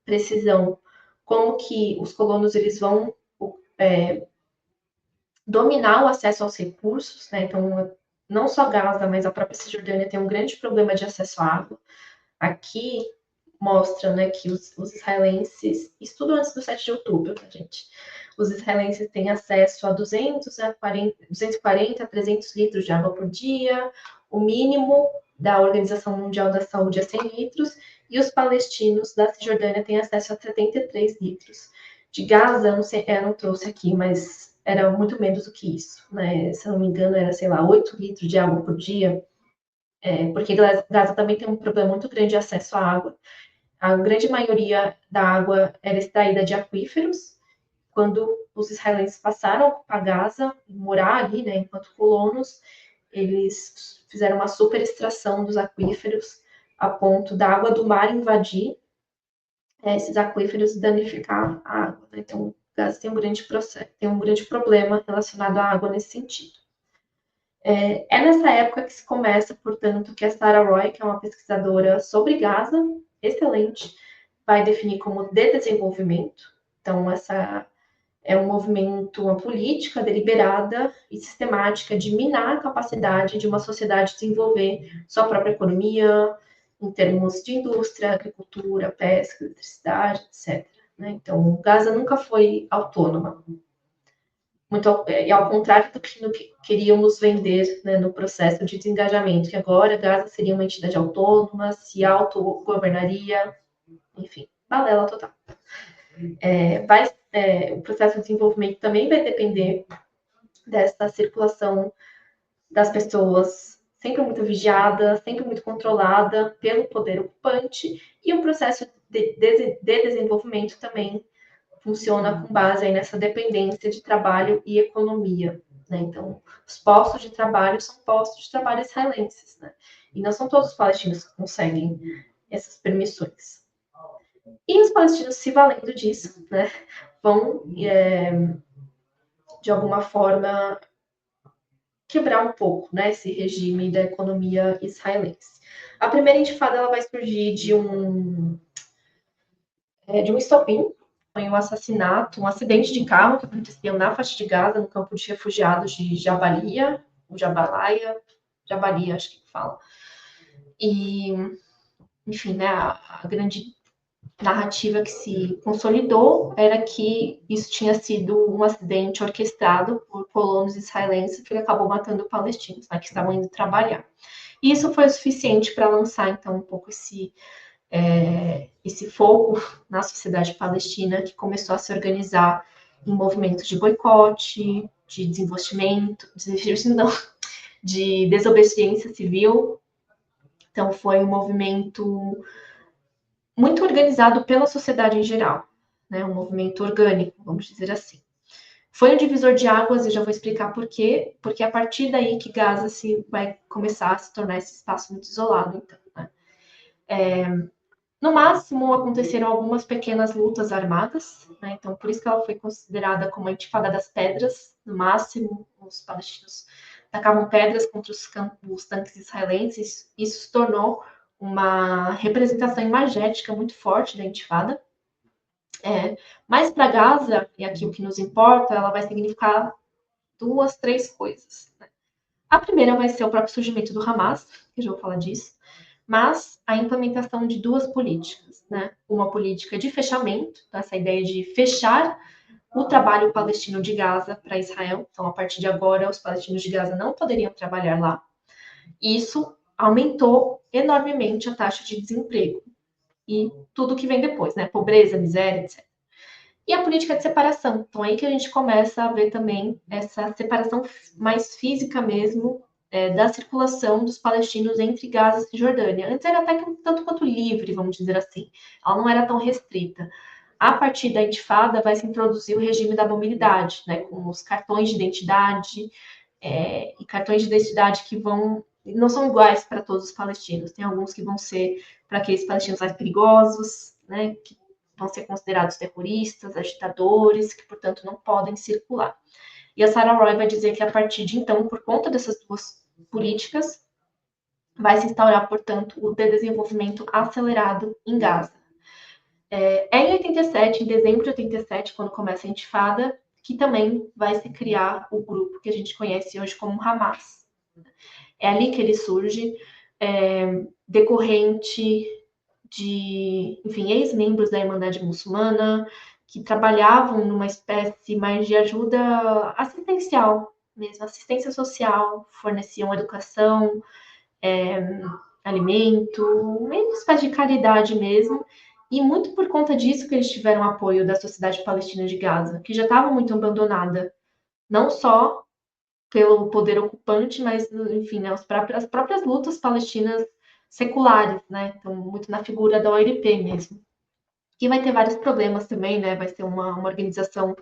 precisão como que os colonos eles vão dominar o acesso aos recursos, né? Então, não só Gaza, mas a própria Cisjordânia tem um grande problema de acesso à água. Aqui mostra, né, que os israelenses, isso tudo antes do 7 de outubro, tá, gente? Os israelenses têm acesso a 240 a 300 litros de água por dia, o mínimo da Organização Mundial da Saúde é 100 litros, e os palestinos da Cisjordânia têm acesso a 73 litros. De Gaza, não sei, eu não trouxe aqui, mas era muito menos do que isso, né? Se eu não me engano, era, sei lá, 8 litros de água por dia, porque Gaza também tem um problema muito grande de acesso à água. A grande maioria da água era extraída de aquíferos. Quando os israelenses passaram a ocupar Gaza, morar ali, né, enquanto colonos, eles fizeram uma super extração dos aquíferos a ponto da água do mar invadir esses aquíferos e danificar a água. Né? Então, Gaza tem um grande processo, tem um grande problema relacionado à água nesse sentido. É nessa época que se começa, portanto, que a Sarah Roy, que é uma pesquisadora sobre Gaza, excelente, vai definir como de desenvolvimento. Então, essa é um movimento, uma política deliberada e sistemática de minar a capacidade de uma sociedade desenvolver sua própria economia, em termos de indústria, agricultura, pesca, eletricidade, etc. Né? Então, Gaza nunca foi autônoma. Muito ao contrário do que queríamos vender, né, no processo de desengajamento, que agora Gaza seria uma entidade autônoma, se autogovernaria, enfim, balela total. O processo de desenvolvimento também vai depender dessa circulação das pessoas, sempre muito vigiada, sempre muito controlada pelo poder ocupante, e o processo de desenvolvimento também funciona com base aí nessa dependência de trabalho e economia. Né? Então, os postos de trabalho são postos de trabalho israelenses, né? E não são todos os palestinos que conseguem essas permissões. E os palestinos, se valendo disso, né, vão, de alguma forma, quebrar um pouco, né, esse regime da economia israelense. A primeira intifada ela vai surgir de um estopim, foi um assassinato, um acidente de carro que aconteceu na faixa de Gaza, no campo de refugiados de Jabalia, Jabalia, acho que fala. E, enfim, né, a grande narrativa que se consolidou era que isso tinha sido um acidente orquestrado por colonos israelenses que acabou matando palestinos, né, que estavam indo trabalhar. E isso foi o suficiente para lançar, então, um pouco esse fogo na sociedade palestina, que começou a se organizar em movimentos de boicote, de de desobediência civil. Então, foi um movimento muito organizado pela sociedade em geral, né? Um movimento orgânico, vamos dizer assim. Foi um divisor de águas, e já vou explicar por quê, porque é a partir daí que Gaza vai começar a se tornar esse espaço muito isolado, então, né? No máximo, aconteceram algumas pequenas lutas armadas, né? Então, por isso que ela foi considerada como a Intifada das Pedras. No máximo, os palestinos tacavam pedras contra os tanques israelenses. Isso se tornou uma representação imagética muito forte da Intifada. Mas para Gaza, e aqui o que nos importa, ela vai significar 2, 3 coisas. Né? A primeira vai ser o próprio surgimento do Hamas, que eu já vou falar disso, mas a implementação de 2 políticas. Né? Uma política de fechamento, essa ideia de fechar o trabalho palestino de Gaza para Israel. Então, a partir de agora, os palestinos de Gaza não poderiam trabalhar lá. Isso aumentou enormemente a taxa de desemprego e tudo que vem depois, né? Pobreza, miséria, etc. E a política de separação. Então, aí que a gente começa a ver também essa separação mais física mesmo da circulação dos palestinos entre Gaza e Cisjordânia. Antes era até que tanto quanto livre, vamos dizer assim. Ela não era tão restrita. A partir da intifada vai se introduzir o regime da mobilidade, né, com os cartões de identidade e cartões de identidade que não são iguais para todos os palestinos. Tem alguns que vão ser para aqueles palestinos mais perigosos, né, que vão ser considerados terroristas, agitadores, que, portanto, não podem circular. E a Sarah Roy vai dizer que, a partir de então, por conta dessas 2 políticas, vai se instaurar, portanto, o desenvolvimento acelerado em Gaza. Em 87, em dezembro de 87, quando começa a intifada, que também vai se criar o grupo que a gente conhece hoje como Hamas. É ali que ele surge, decorrente de, enfim, ex-membros da Irmandade Muçulmana, que trabalhavam numa espécie mais de ajuda assistencial, mesmo assistência social, forneciam educação, alimento, uma espécie de caridade mesmo, e muito por conta disso que eles tiveram apoio da sociedade palestina de Gaza, que já estava muito abandonada, não só pelo poder ocupante, mas, enfim, né, as próprias lutas palestinas seculares, né? Então, muito na figura da OLP mesmo. Que vai ter vários problemas também, né? Vai ser uma organização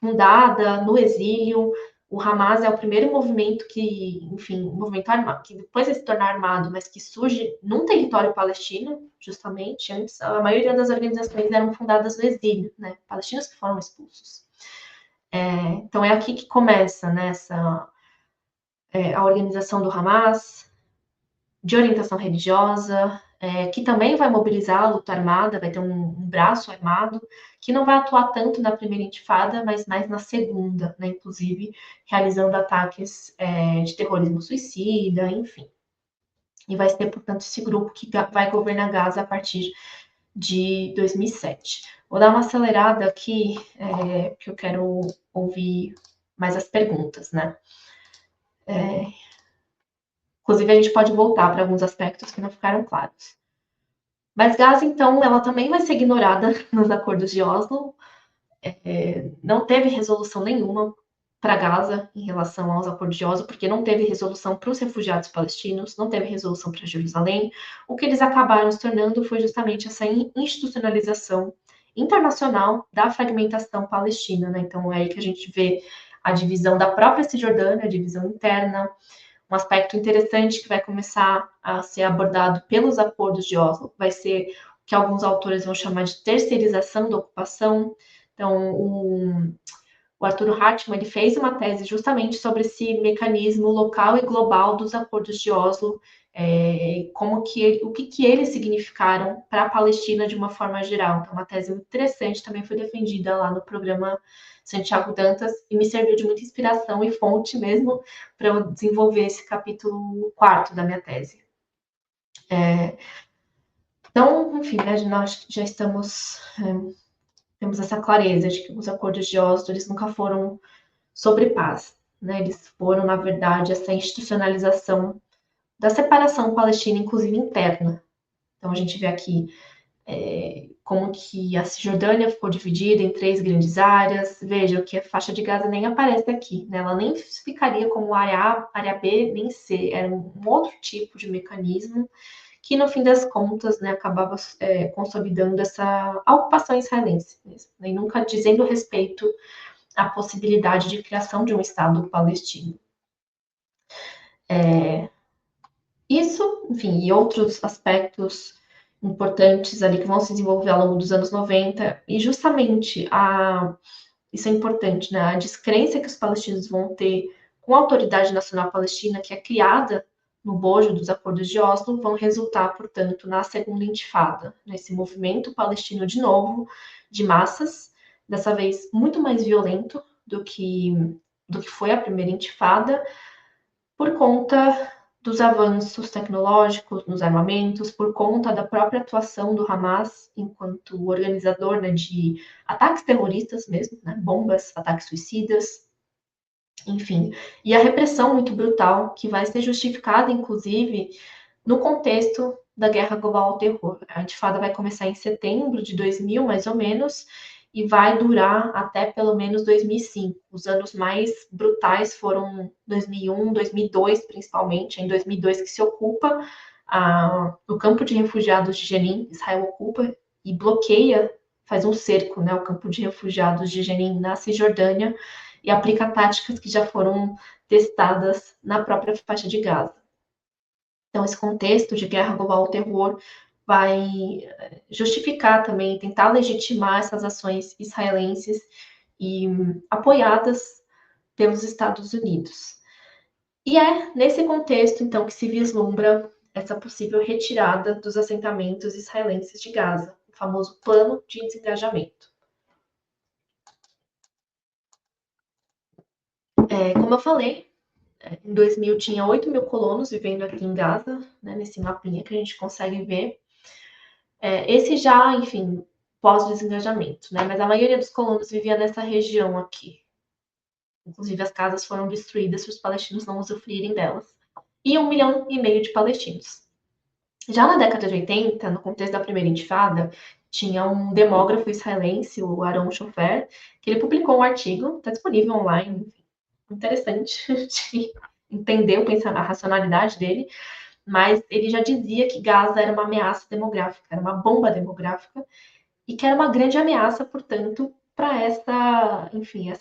fundada no exílio. O Hamas é o primeiro movimento que, enfim, um movimento armado, que depois vai se tornar armado, mas que surge num território palestino, justamente. Antes, a maioria das organizações eram fundadas no exílio, né? Palestinos que foram expulsos. Então, é aqui que começa, né, a organização do Hamas, de orientação religiosa, que também vai mobilizar a luta armada, vai ter um braço armado, que não vai atuar tanto na primeira intifada, mas mais na segunda, né, inclusive realizando ataques de terrorismo suicida, enfim. E vai ser, portanto, esse grupo que vai governar Gaza a partir de 2007. Vou dar uma acelerada aqui, que eu quero ouvir mais as perguntas, né? Inclusive, a gente pode voltar para alguns aspectos que não ficaram claros. Mas Gaza, então, ela também vai ser ignorada nos acordos de Oslo. Não teve resolução nenhuma para Gaza em relação aos acordos de Oslo, porque não teve resolução para os refugiados palestinos, não teve resolução para Jerusalém. O que eles acabaram se tornando foi justamente essa institucionalização internacional da fragmentação palestina, né? Então, é aí que a gente vê a divisão da própria Cisjordânia, a divisão interna. Um aspecto interessante que vai começar a ser abordado pelos acordos de Oslo vai ser o que alguns autores vão chamar de terceirização da ocupação. Então, o Arturo Hartmann ele fez uma tese justamente sobre esse mecanismo local e global dos acordos de Oslo, o que eles significaram para a Palestina de uma forma geral. Então, uma tese muito interessante, também foi defendida lá no programa Santiago Dantas e me serviu de muita inspiração e fonte mesmo para eu desenvolver esse capítulo 4 da minha tese. Então, enfim, né, nós já estamos temos essa clareza de que os acordos de Oslo eles nunca foram sobre paz, né? Eles foram, na verdade, essa institucionalização da separação palestina, inclusive interna. Então, a gente vê aqui como que a Cisjordânia ficou dividida em 3 grandes áreas. Veja que a faixa de Gaza nem aparece aqui, né? Ela nem ficaria como área A, área B, nem C. Era um outro tipo de mecanismo que, no fim das contas, né, acabava consolidando a ocupação israelense mesmo, né? E nunca dizendo respeito à possibilidade de criação de um Estado palestino. Isso, enfim, e outros aspectos importantes ali que vão se desenvolver ao longo dos anos 90, e justamente isso é importante, né? A descrença que os palestinos vão ter com a Autoridade Nacional Palestina, que é criada no bojo dos acordos de Oslo vão resultar, portanto, na segunda intifada, nesse movimento palestino de novo, de massas, dessa vez muito mais violento do que foi a primeira intifada, por conta dos avanços tecnológicos nos armamentos, por conta da própria atuação do Hamas enquanto organizador, né, de ataques terroristas mesmo, né, bombas, ataques suicidas, enfim, e a repressão muito brutal, que vai ser justificada, inclusive, no contexto da guerra global ao terror. A intifada vai começar em setembro de 2000, mais ou menos, e vai durar até pelo menos 2005. Os anos mais brutais foram 2001, 2002, principalmente. É em 2002 que se ocupa o campo de refugiados de Jenin. Israel ocupa e bloqueia, faz um cerco, né, o campo de refugiados de Jenin na Cisjordânia, e aplica táticas que já foram testadas na própria faixa de Gaza. Então, esse contexto de guerra global ao terror vai justificar também, tentar legitimar essas ações israelenses e apoiadas pelos Estados Unidos. E é nesse contexto, então, que se vislumbra essa possível retirada dos assentamentos israelenses de Gaza, o famoso plano de desengajamento. Como eu falei, em 2000 tinha 8 mil colonos vivendo aqui em Gaza, né, nesse mapinha que a gente consegue ver. Esse já, enfim, pós-desengajamento, né? Mas a maioria dos colonos vivia nessa região aqui. Inclusive, as casas foram destruídas para os palestinos não usufruírem delas. E 1,5 milhão de palestinos. Já na década de 80, no contexto da primeira intifada, tinha um demógrafo israelense, o Aaron Schofer, que ele publicou um artigo, está disponível online, interessante de entender a racionalidade dele, mas ele já dizia que Gaza era uma ameaça demográfica, era uma bomba demográfica, e que era uma grande ameaça, portanto, para essa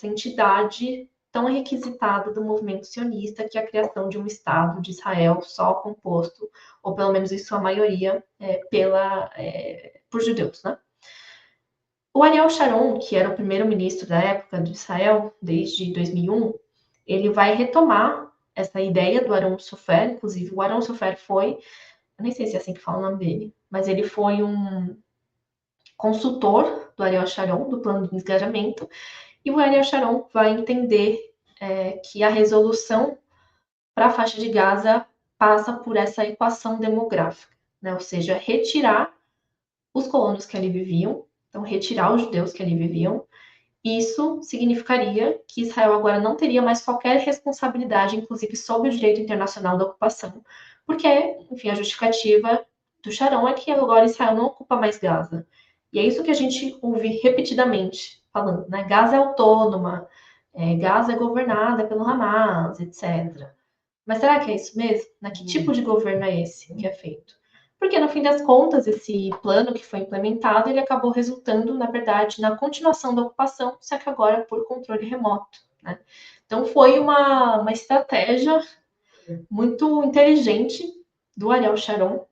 entidade tão requisitada do movimento sionista, que é a criação de um Estado de Israel só composto, ou pelo menos em sua maioria, por judeus, né? O Ariel Sharon, que era o primeiro-ministro da época de Israel, desde 2001, ele vai retomar essa ideia do Aaron Sofer. Inclusive, o Aaron Sofer foi, eu nem sei se é assim que fala o nome dele, mas ele foi um consultor do Ariel Sharon, do plano de desengajamento, e o Ariel Sharon vai entender que a resolução para a faixa de Gaza passa por essa equação demográfica, né? Ou seja, retirar os colonos que ali viviam, então retirar os judeus que ali viviam. Isso significaria que Israel agora não teria mais qualquer responsabilidade, inclusive sobre o direito internacional da ocupação, porque, enfim, a justificativa do Sharon é que agora Israel não ocupa mais Gaza. E é isso que a gente ouve repetidamente falando, né? Gaza é autônoma, Gaza é governada pelo Hamas, etc. Mas será que é isso mesmo? Que tipo de governo é esse que é feito? Porque, no fim das contas, esse plano que foi implementado, ele acabou resultando, na verdade, na continuação da ocupação, só que agora por controle remoto, né? Então, foi uma estratégia muito inteligente do Ariel Sharon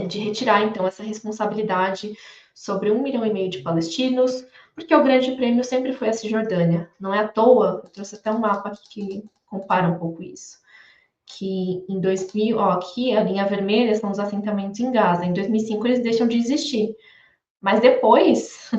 de retirar, então, essa responsabilidade sobre 1,5 milhão de palestinos, porque o grande prêmio sempre foi a Cisjordânia. Não é à toa, eu trouxe até um mapa aqui que compara um pouco isso, que em 2000, aqui a linha vermelha são os assentamentos em Gaza. Em 2005 eles deixam de existir. Mas depois,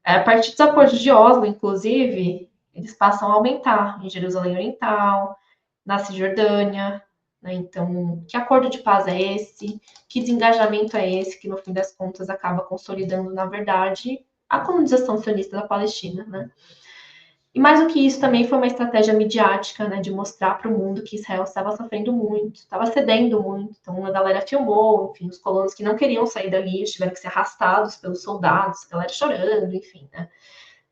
a partir dos acordos de Oslo, inclusive, eles passam a aumentar em Jerusalém Oriental, na Cisjordânia, né? Então, que acordo de paz é esse? Que desengajamento é esse que, no fim das contas, acaba consolidando, na verdade, a colonização sionista da Palestina, né? E mais do que isso, também foi uma estratégia midiática, né, de mostrar para o mundo que Israel estava sofrendo muito, estava cedendo muito. Então, a galera filmou, enfim, os colonos que não queriam sair dali tiveram que ser arrastados pelos soldados, a galera chorando, enfim, né?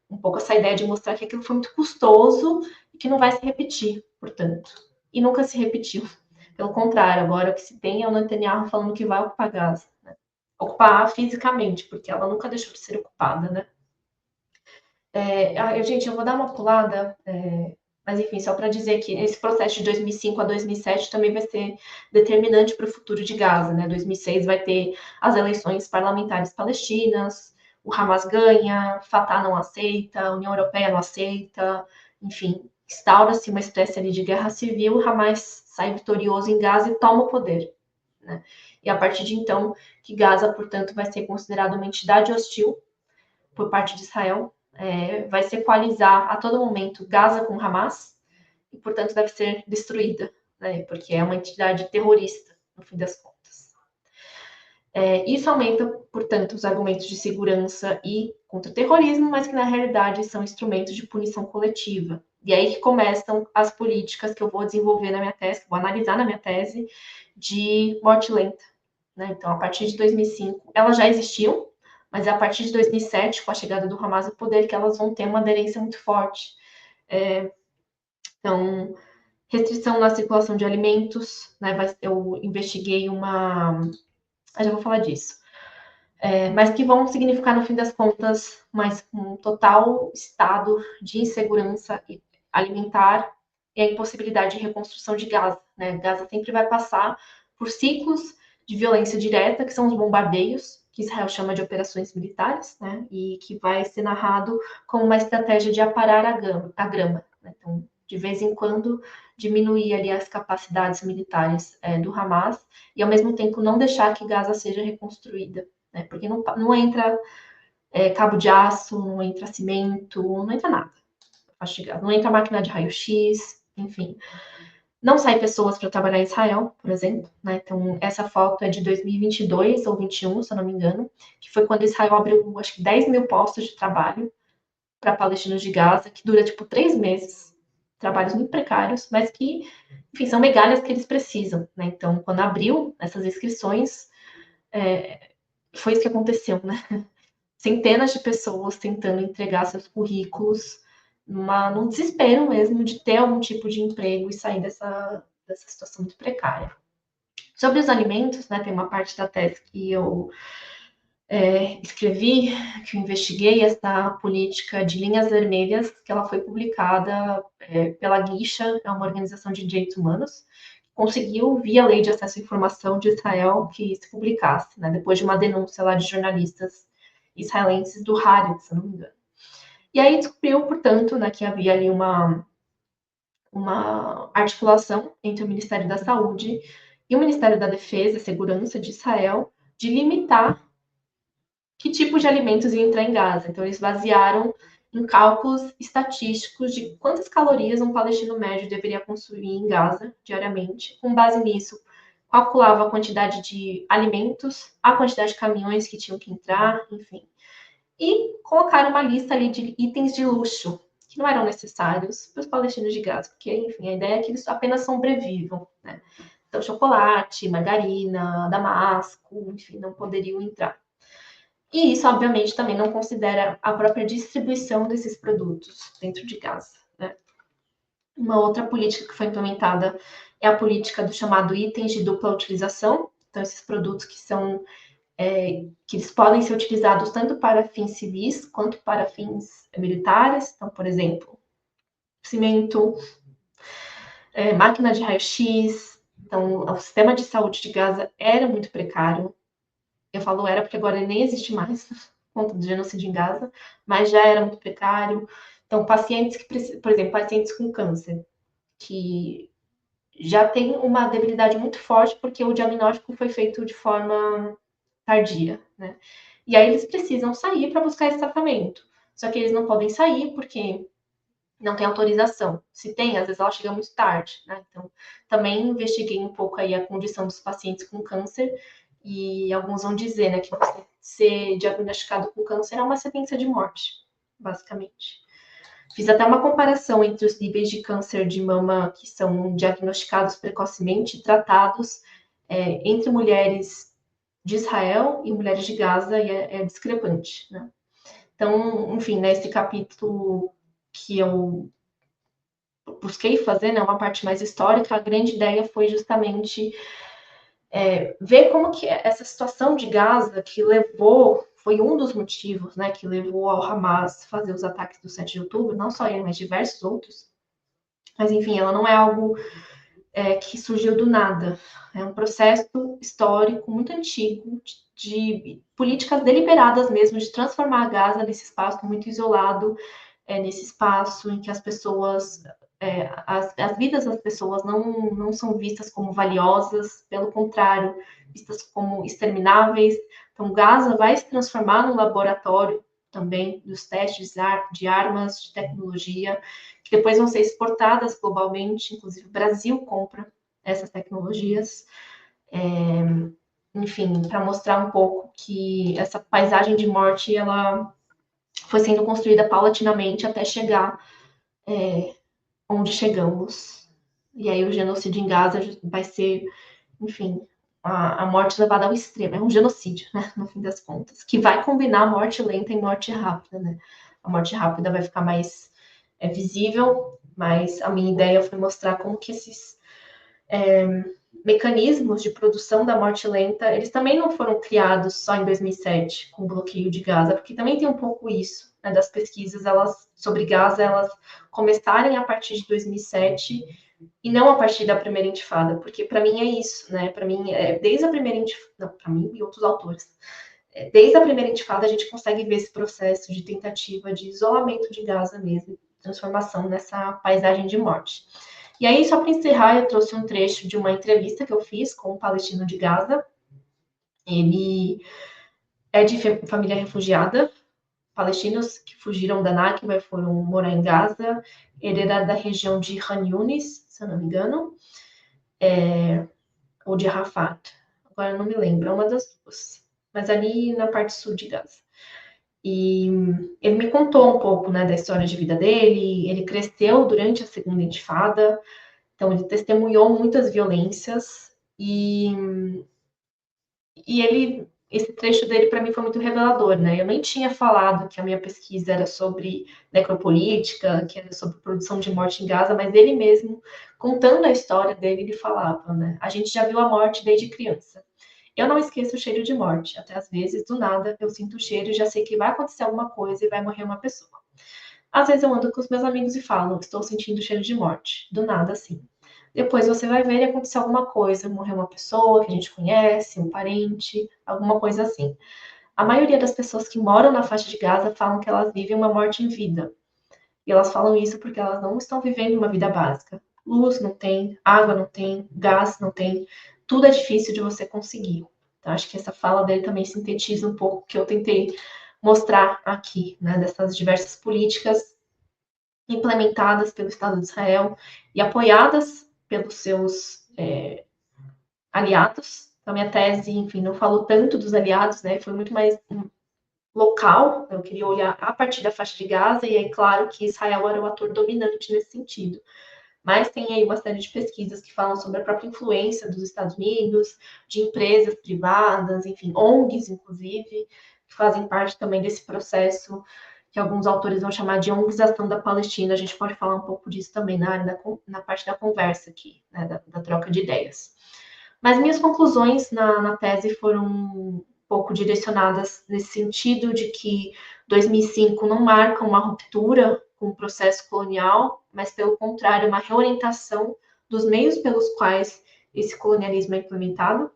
Um pouco essa ideia de mostrar que aquilo foi muito custoso e que não vai se repetir, portanto. E nunca se repetiu. Pelo contrário, agora o que se tem é o Netanyahu falando que vai ocupar Gaza, né? Ocupar fisicamente, porque ela nunca deixou de ser ocupada, né? Gente, eu vou dar uma pulada, mas enfim, só para dizer que esse processo de 2005 a 2007 também vai ser determinante para o futuro de Gaza, né? 2006 vai ter as eleições parlamentares palestinas, o Hamas ganha, Fatah não aceita, a União Europeia não aceita, enfim, instaura-se uma espécie ali de guerra civil, Hamas sai vitorioso em Gaza e toma o poder, né? E a partir de então, que Gaza, portanto, vai ser considerada uma entidade hostil por parte de Israel, vai se equalizar a todo momento Gaza com Hamas e, portanto, deve ser destruída, né? Porque é uma entidade terrorista, no fim das contas. Isso aumenta, portanto, os argumentos de segurança e contra-terrorismo, mas que na realidade são instrumentos de punição coletiva. E aí que começam as políticas que eu vou desenvolver na minha tese, que eu vou analisar na minha tese, de morte lenta, né? Então, a partir de 2005, elas já existiam, mas é a partir de 2007, com a chegada do Hamas ao poder, que elas vão ter uma aderência muito forte. Então, restrição na circulação de alimentos, né? Eu investiguei já vou falar disso. Mas que vão significar, no fim das contas, um total estado de insegurança alimentar e a impossibilidade de reconstrução de Gaza, né? Gaza sempre vai passar por ciclos de violência direta, que são os bombardeios, que Israel chama de operações militares, né? E que vai ser narrado como uma estratégia de aparar a grama, né? Então, de vez em quando, diminuir ali as capacidades militares do Hamas e, ao mesmo tempo, não deixar que Gaza seja reconstruída, né? Porque não entra cabo de aço, não entra cimento, não entra nada. Não entra máquina de raio-x, enfim. Não saem pessoas para trabalhar em Israel, por exemplo, né? Então, essa foto é de 2022 ou 21, se eu não me engano, que foi quando Israel abriu, acho que 10 mil postos de trabalho para palestinos de Gaza, que dura, 3 meses. Trabalhos muito precários, mas que, enfim, são migalhas que eles precisam, né? Então, quando abriu essas inscrições, foi isso que aconteceu, né? Centenas de pessoas tentando entregar seus currículos num desespero mesmo de ter algum tipo de emprego e sair dessa situação muito precária. Sobre os alimentos, né, tem uma parte da tese que eu escrevi, que eu investiguei essa política de linhas vermelhas, que ela foi publicada pela Guicha, é uma organização de direitos humanos, conseguiu, via Lei de Acesso à Informação de Israel, que se publicasse, né, depois de uma denúncia lá de jornalistas israelenses do Haaretz, se não me engano. E aí descobriu, portanto, né, que havia ali uma articulação entre o Ministério da Saúde e o Ministério da Defesa e Segurança de Israel de limitar que tipo de alimentos iam entrar em Gaza. Então, eles basearam em cálculos estatísticos de quantas calorias um palestino médio deveria consumir em Gaza diariamente. Com base nisso, calculava a quantidade de alimentos, a quantidade de caminhões que tinham que entrar, enfim. E colocaram uma lista ali de itens de luxo que não eram necessários para os palestinos de Gaza, porque, enfim, a ideia é que eles apenas sobrevivam, né? Então, chocolate, margarina, damasco, enfim, não poderiam entrar. E isso, obviamente, também não considera a própria distribuição desses produtos dentro de Gaza, né? Uma outra política que foi implementada é a política do chamado itens de dupla utilização. Então, esses produtos que eles podem ser utilizados tanto para fins civis quanto para fins militares. Então, por exemplo, cimento, máquina de raio-x. Então, o sistema de saúde de Gaza era muito precário. Eu falo era porque agora ele nem existe mais, por conta do genocídio em Gaza, mas já era muito precário. Então, pacientes que, por exemplo, pacientes com câncer, que já tem uma debilidade muito forte porque o diagnóstico foi feito de forma tardia, né? E aí eles precisam sair para buscar esse tratamento. Só que eles não podem sair porque não tem autorização. Se tem, às vezes ela chega muito tarde, né? Então, também investiguei um pouco aí a condição dos pacientes com câncer e alguns vão dizer, né, que você ser diagnosticado com câncer é uma sentença de morte, basicamente. Fiz até uma comparação entre os níveis de câncer de mama que são diagnosticados precocemente e tratados entre mulheres de Israel e mulheres de Gaza, e é discrepante, né? Então, enfim, nesse capítulo que eu busquei fazer, né, uma parte mais histórica, a grande ideia foi justamente ver como que essa situação de Gaza foi um dos motivos, né, que levou ao Hamas fazer os ataques do 7 de outubro, não só ele, mas diversos outros. Mas, enfim, ela não é algo que surgiu do nada. É um processo histórico muito antigo de políticas deliberadas mesmo de transformar a Gaza nesse espaço muito isolado, nesse espaço em que as pessoas as vidas das pessoas não são vistas como valiosas, pelo contrário, vistas como extermináveis. Então, Gaza vai se transformar num laboratório também dos testes de armas, de tecnologia, que depois vão ser exportadas globalmente, inclusive o Brasil compra essas tecnologias. Enfim, para mostrar um pouco que essa paisagem de morte, ela foi sendo construída paulatinamente até chegar onde chegamos. E aí o genocídio em Gaza vai ser, enfim, a morte levada ao extremo. É um genocídio, né, no fim das contas, que vai combinar morte lenta e morte rápida, né? A morte rápida vai ficar mais visível, mas a minha ideia foi mostrar como que esses mecanismos de produção da morte lenta, eles também não foram criados só em 2007, com o bloqueio de Gaza, porque também tem um pouco isso, né, das pesquisas sobre Gaza, elas começarem a partir de 2007 e não a partir da primeira intifada, porque para mim é isso, né? Para mim, desde a primeira intifada, para mim e outros autores, desde a primeira intifada a gente consegue ver esse processo de tentativa de isolamento de Gaza mesmo, transformação nessa paisagem de morte. E aí, só para encerrar, eu trouxe um trecho de uma entrevista que eu fiz com um palestino de Gaza. Ele é de família refugiada, palestinos que fugiram da Nakba e foram morar em Gaza. Ele era da região de Khan Yunis, se eu não me engano, ou de Arafat. Agora eu não me lembro, é uma das duas. Mas ali na parte sul de Gaza. E ele me contou um pouco, né, da história de vida dele. Ele cresceu durante a segunda intifada, então ele testemunhou muitas violências e esse trecho dele para mim foi muito revelador, né? Eu nem tinha falado que a minha pesquisa era sobre necropolítica, que era sobre produção de morte em Gaza, mas ele mesmo, contando a história dele, ele falava, né? A gente já viu a morte desde criança. Eu não esqueço o cheiro de morte. Até às vezes, do nada, eu sinto o cheiro e já sei que vai acontecer alguma coisa e vai morrer uma pessoa. Às vezes eu ando com os meus amigos e falo, estou sentindo o cheiro de morte. Do nada, assim. Depois você vai ver e acontecer alguma coisa, morreu uma pessoa que a gente conhece, um parente, alguma coisa assim. A maioria das pessoas que moram na faixa de Gaza falam que elas vivem uma morte em vida. E elas falam isso porque elas não estão vivendo uma vida básica. Luz não tem, água não tem, gás não tem. Tudo é difícil de você conseguir. Então, acho que essa fala dele também sintetiza um pouco o que eu tentei mostrar aqui, né, dessas diversas políticas implementadas pelo Estado de Israel e apoiadas pelos seus aliados. A minha tese, enfim, não falou tanto dos aliados, né? Foi muito mais local. Eu queria olhar a partir da faixa de Gaza e é claro que Israel era o ator dominante nesse sentido. Mas tem aí uma série de pesquisas que falam sobre a própria influência dos Estados Unidos, de empresas privadas, enfim, ONGs, inclusive, que fazem parte também desse processo que alguns autores vão chamar de ONGização da Palestina. A gente pode falar um pouco disso também na parte da conversa aqui, né, da troca de ideias. Mas minhas conclusões na tese foram um pouco direcionadas nesse sentido de que 2005 não marca uma ruptura com o processo colonial, mas, pelo contrário, uma reorientação dos meios pelos quais esse colonialismo é implementado.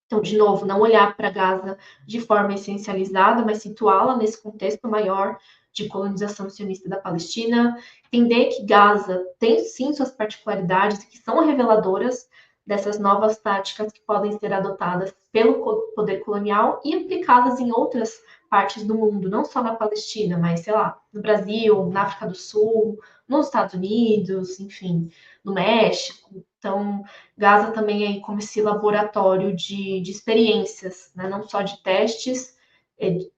Então, de novo, não olhar para Gaza de forma essencializada, mas situá-la nesse contexto maior de colonização sionista da Palestina, entender que Gaza tem sim suas particularidades que são reveladoras dessas novas táticas que podem ser adotadas pelo poder colonial e aplicadas em outras partes do mundo, não só na Palestina, mas, sei lá, no Brasil, na África do Sul, nos Estados Unidos, enfim, no México. Então, Gaza também é como esse laboratório de experiências, né? Não só de testes,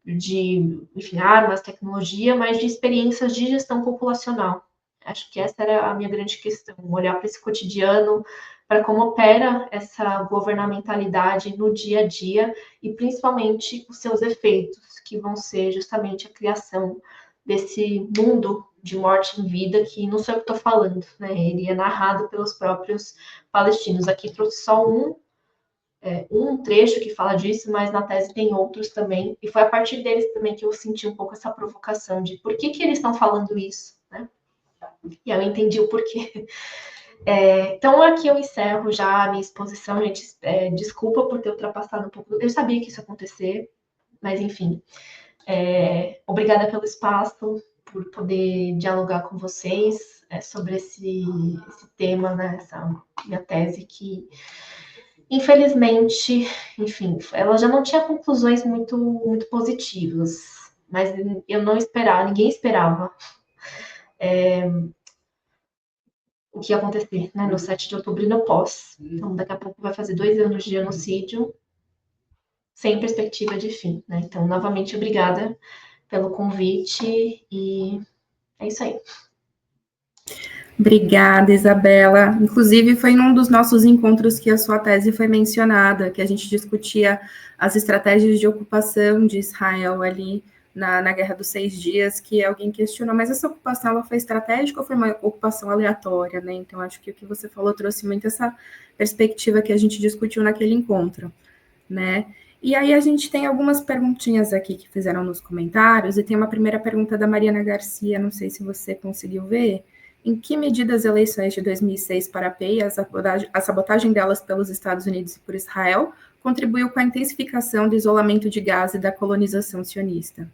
de enfim, armas, tecnologia, mas de experiências de gestão populacional. Acho que essa era a minha grande questão, olhar para esse cotidiano, para como opera essa governamentalidade no dia a dia e principalmente os seus efeitos, que vão ser justamente a criação desse mundo de morte em vida, que não sou eu que estou falando, né? Ele é narrado pelos próprios palestinos. Aqui trouxe só um trecho que fala disso, mas na tese tem outros também, e foi a partir deles também que eu senti um pouco essa provocação de por que eles estão falando isso, né? E aí eu entendi o porquê. Então aqui eu encerro já a minha exposição, gente. Desculpa por ter ultrapassado um pouco. Eu sabia que isso ia acontecer, mas enfim. Obrigada pelo espaço, por poder dialogar com vocês sobre esse tema, né? Essa minha tese que, infelizmente, enfim, ela já não tinha conclusões muito positivas, mas eu não esperava, ninguém esperava o que ia acontecer, né, no 7 de outubro e no pós. Então, daqui a pouco vai fazer 2 anos de genocídio, sem perspectiva de fim, né? Então, novamente, obrigada pelo convite e é isso aí. Obrigada, Isabela. Inclusive, foi num dos nossos encontros que a sua tese foi mencionada, que a gente discutia as estratégias de ocupação de Israel ali na Guerra dos 6 Dias, que alguém questionou, mas essa ocupação ela foi estratégica ou foi uma ocupação aleatória, né? Então, acho que o que você falou trouxe muito essa perspectiva que a gente discutiu naquele encontro, né? E aí a gente tem algumas perguntinhas aqui que fizeram nos comentários, e tem uma primeira pergunta da Mariana Garcia, não sei se você conseguiu ver. Em que medida as eleições de 2006 para a PEI, a sabotagem delas pelos Estados Unidos e por Israel, contribuiu com a intensificação do isolamento de Gaza e da colonização sionista?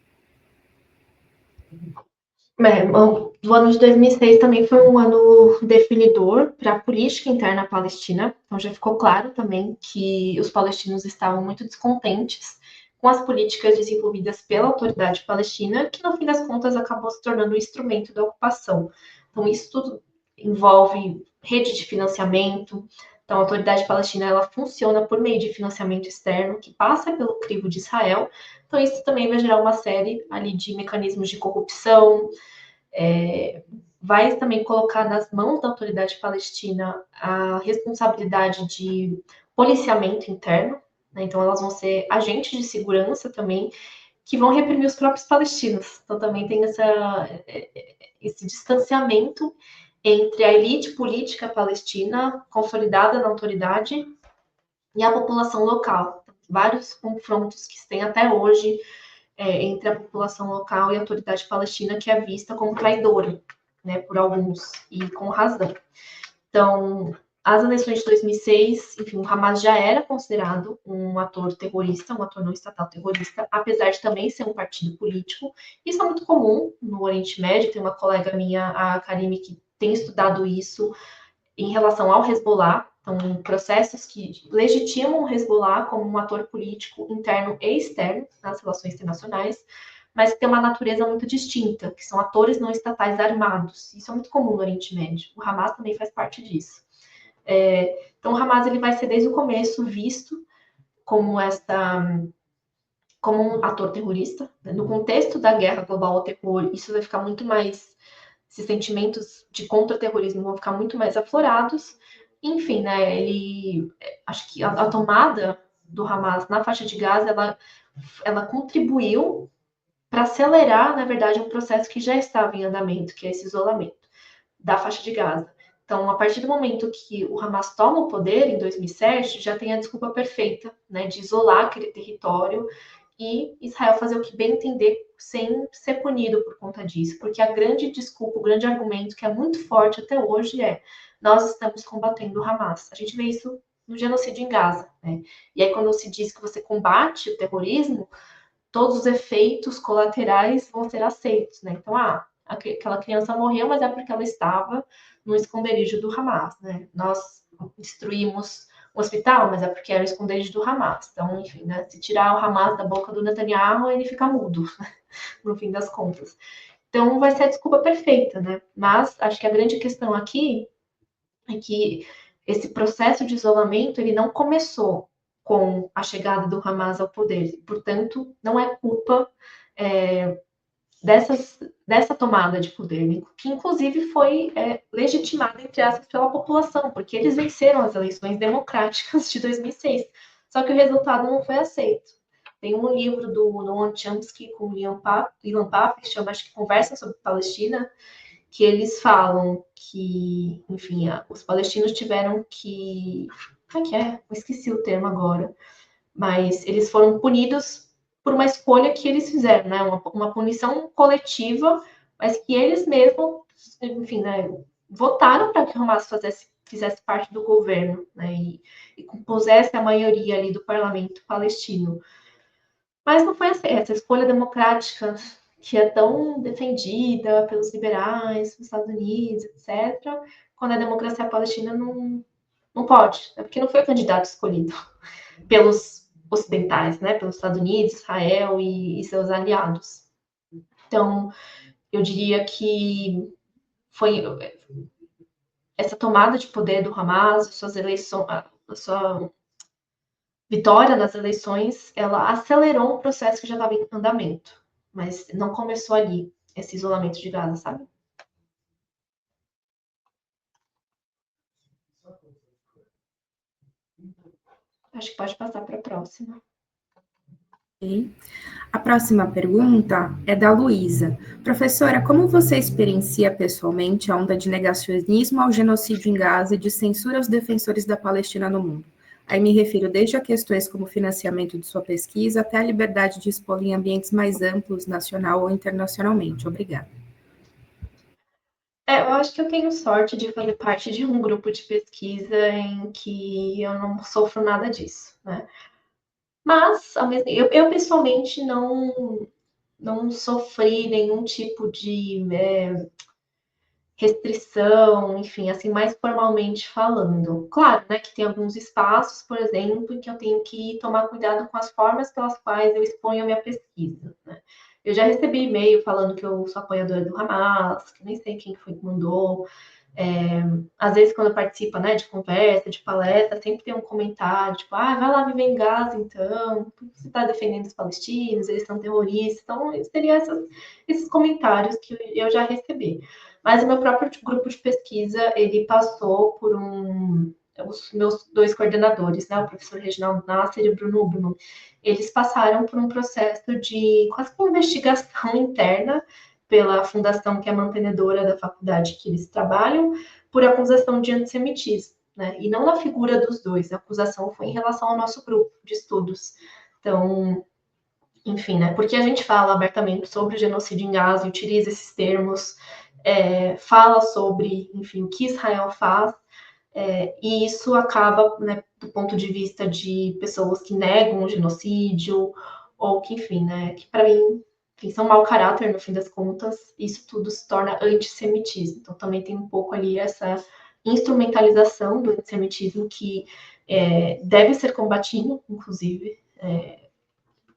O ano de 2006 também foi um ano definidor para a política interna palestina. Então já ficou claro também que os palestinos estavam muito descontentes com as políticas desenvolvidas pela autoridade palestina, que no fim das contas acabou se tornando um instrumento da ocupação. Então isso tudo envolve rede de financiamento. Então a autoridade palestina ela funciona por meio de financiamento externo que passa pelo crivo de Israel. Então isso também vai gerar uma série ali de mecanismos de corrupção, vai também colocar nas mãos da autoridade palestina a responsabilidade de policiamento interno, né? Então elas vão ser agentes de segurança também, que vão reprimir os próprios palestinos. Então também tem esse distanciamento entre a elite política palestina, consolidada na autoridade, e a população local. Vários confrontos que se tem até hoje entre a população local e a autoridade palestina, que é vista como traidora, né, por alguns, e com razão. Então, as eleições de 2006, enfim, o Hamas já era considerado um ator terrorista, um ator não estatal terrorista, apesar de também ser um partido político. Isso é muito comum no Oriente Médio. Tem uma colega minha, a Karime, que tem estudado isso em relação ao Hezbollah. Então, processos que legitimam o Hezbollah como um ator político interno e externo nas relações internacionais, mas que tem uma natureza muito distinta, que são atores não estatais armados. Isso é muito comum no Oriente Médio. O Hamas também faz parte disso. Então, o Hamas ele vai ser desde o começo visto como como um ator terrorista. No contexto da guerra global ao terror, isso vai ficar muito mais, esses sentimentos de contra-terrorismo vão ficar muito mais aflorados. Enfim, né, acho que a tomada do Hamas na faixa de Gaza, ela contribuiu para acelerar, na verdade, um processo que já estava em andamento, que é esse isolamento da faixa de Gaza. Então, a partir do momento que o Hamas toma o poder, em 2007, já tem a desculpa perfeita, né, de isolar aquele território e Israel fazer o que bem entender sem ser punido por conta disso. Porque a grande desculpa, o grande argumento que é muito forte até hoje é: nós estamos combatendo o Hamas. A gente vê isso no genocídio em Gaza, né? E aí, quando se diz que você combate o terrorismo, todos os efeitos colaterais vão ser aceitos, né? Então, aquela criança morreu, mas é porque ela estava no esconderijo do Hamas, né? Nós destruímos o hospital, mas é porque era o esconderijo do Hamas. Então, enfim, né? Se tirar o Hamas da boca do Netanyahu, ele fica mudo, no fim das contas. Então, vai ser a desculpa perfeita, né? Mas acho que a grande questão aqui é que esse processo de isolamento ele não começou com a chegada do Hamas ao poder. Portanto, não é culpa dessa tomada de poder, que inclusive foi legitimada, entre aspas, pela população, porque eles venceram as eleições democráticas de 2006. Só que o resultado não foi aceito. Tem um livro do Noam Chomsky com o Ilan Pappé, que chama, acho que Conversa sobre Palestina, que eles falam que, enfim, os palestinos tiveram que... Como é que é? Eu esqueci o termo agora. Mas eles foram punidos por uma escolha que eles fizeram, né? Uma punição coletiva, mas que eles mesmos, enfim, né, votaram para que o Hamas fizesse parte do governo, né? E compusesse a maioria ali do parlamento palestino. Mas não foi essa escolha democrática que é tão defendida pelos liberais, nos Estados Unidos, etc., quando a democracia palestina não pode, né? Porque não foi o candidato escolhido pelos ocidentais, né? Pelos Estados Unidos, Israel e seus aliados. Então, eu diria que foi essa tomada de poder do Hamas, suas eleições, a sua vitória nas eleições, ela acelerou um processo que já estava em andamento, mas não começou ali, esse isolamento de Gaza, sabe? Acho que pode passar para a próxima. Okay. A próxima pergunta é da Luísa. Professora, como você experiencia pessoalmente a onda de negacionismo ao genocídio em Gaza e de censura aos defensores da Palestina no mundo? Aí me refiro desde a questões como financiamento de sua pesquisa até a liberdade de expor em ambientes mais amplos, nacional ou internacionalmente. Obrigada. Eu acho que eu tenho sorte de fazer parte de um grupo de pesquisa em que eu não sofro nada disso, né? Mas, eu pessoalmente não sofri nenhum tipo de restrição, enfim, assim, mais formalmente falando. Claro, né, que tem alguns espaços, por exemplo, em que eu tenho que tomar cuidado com as formas pelas quais eu exponho a minha pesquisa, né? Eu já recebi e-mail falando que eu sou apoiadora do Hamas, que nem sei quem foi que mandou. Às vezes, quando eu participo, né, de conversa, de palestra, sempre tem um comentário, tipo, vai lá viver em Gaza, então, porque você está defendendo os palestinos, eles são terroristas. Então, seria esses comentários que eu já recebi. Mas o meu próprio grupo de pesquisa, ele passou por os meus dois coordenadores, né, o professor Reginaldo Nasser e o Bruno Uberman, eles passaram por um processo de quase que investigação interna pela fundação que é a mantenedora da faculdade que eles trabalham, por acusação de antissemitismo, né? E não na figura dos dois, a acusação foi em relação ao nosso grupo de estudos. Então, enfim, né? Porque a gente fala abertamente sobre o genocídio em Gaza, utiliza esses termos, fala sobre, enfim, o que Israel faz, e isso acaba, né, do ponto de vista de pessoas que negam o genocídio, ou que, enfim, né, que para mim, enfim, são mau caráter no fim das contas, isso tudo se torna antissemitismo. Então também tem um pouco ali essa instrumentalização do antissemitismo que deve ser combatido, inclusive,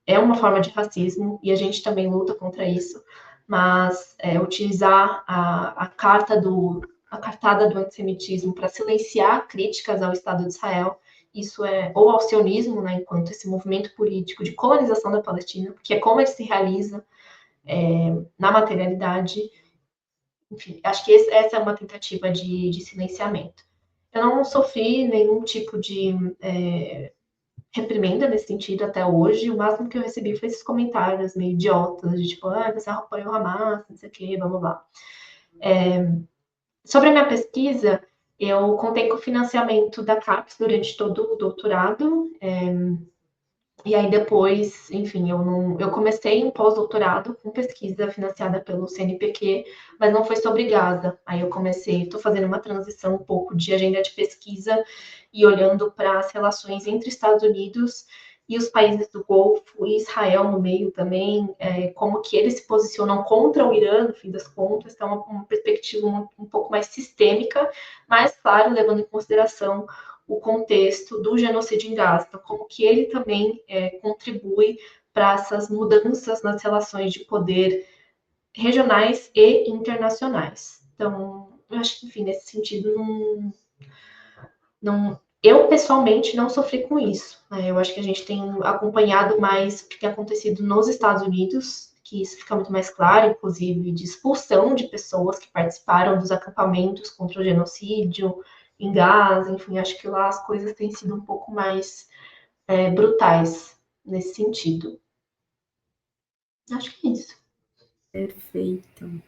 uma forma de racismo e a gente também luta contra isso, mas utilizar a cartada do antissemitismo para silenciar críticas ao Estado de Israel, isso ou ao sionismo, né, enquanto esse movimento político de colonização da Palestina, que é como ele se realiza na materialidade. Enfim, acho que essa é uma tentativa de silenciamento. Eu não sofri nenhum tipo de reprimenda nesse sentido até hoje. O máximo que eu recebi foi esses comentários meio idiotas, de tipo, você apoia o Hamas, não sei o quê, blá blá blá. Sobre a minha pesquisa, eu contei com o financiamento da CAPES durante todo o doutorado. E aí depois, enfim, eu comecei um pós-doutorado com pesquisa financiada pelo CNPq, mas não foi sobre Gaza. Aí eu estou fazendo uma transição um pouco de agenda de pesquisa e olhando para as relações entre Estados Unidos e os países do Golfo e Israel no meio também, como que eles se posicionam contra o Irã, no fim das contas. Então, uma perspectiva um pouco mais sistêmica, mas, claro, levando em consideração o contexto do genocídio em Gaza, então, como que ele também contribui para essas mudanças nas relações de poder regionais e internacionais. Então, eu acho que, enfim, nesse sentido, eu pessoalmente não sofri com isso, né? Eu acho que a gente tem acompanhado mais o que tem acontecido nos Estados Unidos, que isso fica muito mais claro, inclusive de expulsão de pessoas que participaram dos acampamentos contra o genocídio em Gaza, enfim, acho que lá as coisas têm sido um pouco mais brutais nesse sentido. Acho que é isso. Perfeito.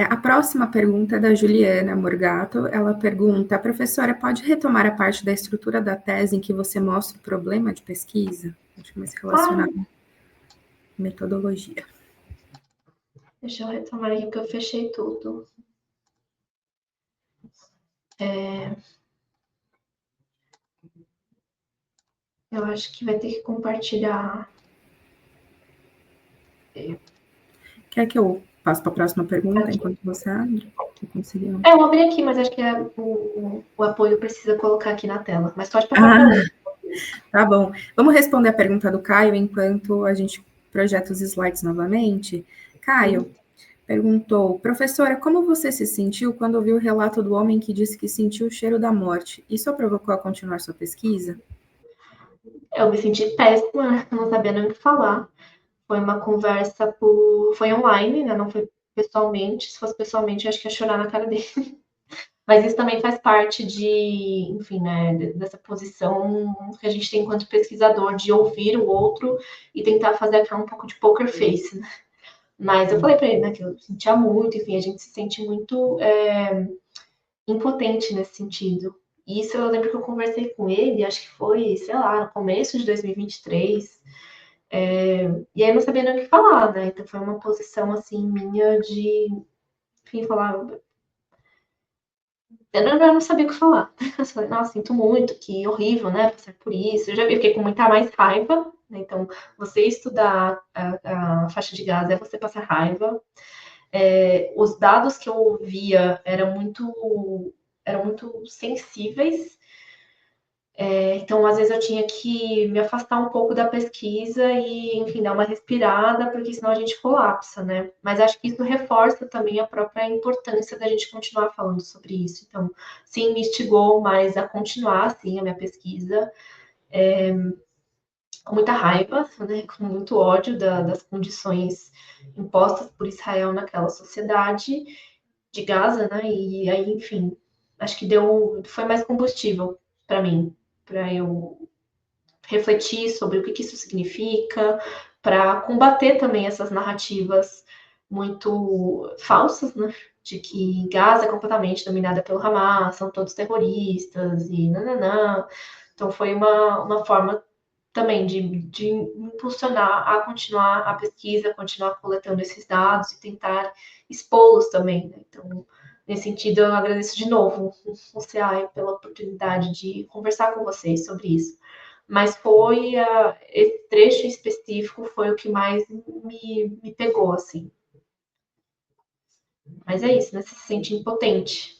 A próxima pergunta é da Juliana Morgato. Ela pergunta: professora, pode retomar a parte da estrutura da tese em que você mostra o problema de pesquisa? Acho que mais relacionado à metodologia. Deixa eu retomar aqui que eu fechei tudo. Eu acho que vai ter que compartilhar. Quer que eu passe para a próxima pergunta enquanto você abre? Eu abri aqui, mas acho que o apoio precisa colocar aqui na tela. Mas pode passar para outra. Tá bom. Vamos responder a pergunta do Caio enquanto a gente projeta os slides novamente. Caio perguntou, professora, como você se sentiu quando ouviu o relato do homem que disse que sentiu o cheiro da morte? Isso a provocou a continuar sua pesquisa? Eu me senti péssima, não sabia nem o que falar. Foi uma conversa foi online, né? Não foi pessoalmente. Se fosse pessoalmente, eu acho que ia chorar na cara dele. Mas isso também faz parte enfim, né, dessa posição que a gente tem enquanto pesquisador, de ouvir o outro e tentar fazer aquela um pouco de poker face, né? Mas eu falei para ele, né, que eu sentia muito, enfim, a gente se sente muito impotente nesse sentido. E isso eu lembro que eu conversei com ele, acho que foi, sei lá, no começo de 2023. E aí eu não sabia nem o que falar, né? Então foi uma posição assim minha de, enfim, falar. Eu não sabia o que falar. Eu falei, nossa, sinto muito, que horrível, né? Passar por isso. Eu já fiquei com muita mais raiva, né? Então, você estudar a faixa de Gaza é você passar raiva. Os dados que eu ouvia eram muito sensíveis. Então, às vezes eu tinha que me afastar um pouco da pesquisa e, enfim, dar uma respirada, porque senão a gente colapsa, né? Mas acho que isso reforça também a própria importância da gente continuar falando sobre isso. Então, sim, me instigou mais a continuar, sim, a minha pesquisa, com muita raiva, né? Com muito ódio das condições impostas por Israel naquela sociedade de Gaza, né? E aí, enfim, acho que foi mais combustível para mim, para eu refletir sobre o que isso significa, para combater também essas narrativas muito falsas, né? De que Gaza é completamente dominada pelo Hamas, são todos terroristas e nananã. Então foi uma forma também de impulsionar a continuar a pesquisa, continuar coletando esses dados e tentar expô-los também. Né? Então, nesse sentido, eu agradeço de novo o CEAI pela oportunidade de conversar com vocês sobre isso. Mas esse trecho específico foi o que mais me pegou, assim. Mas é isso, né? Você se sente impotente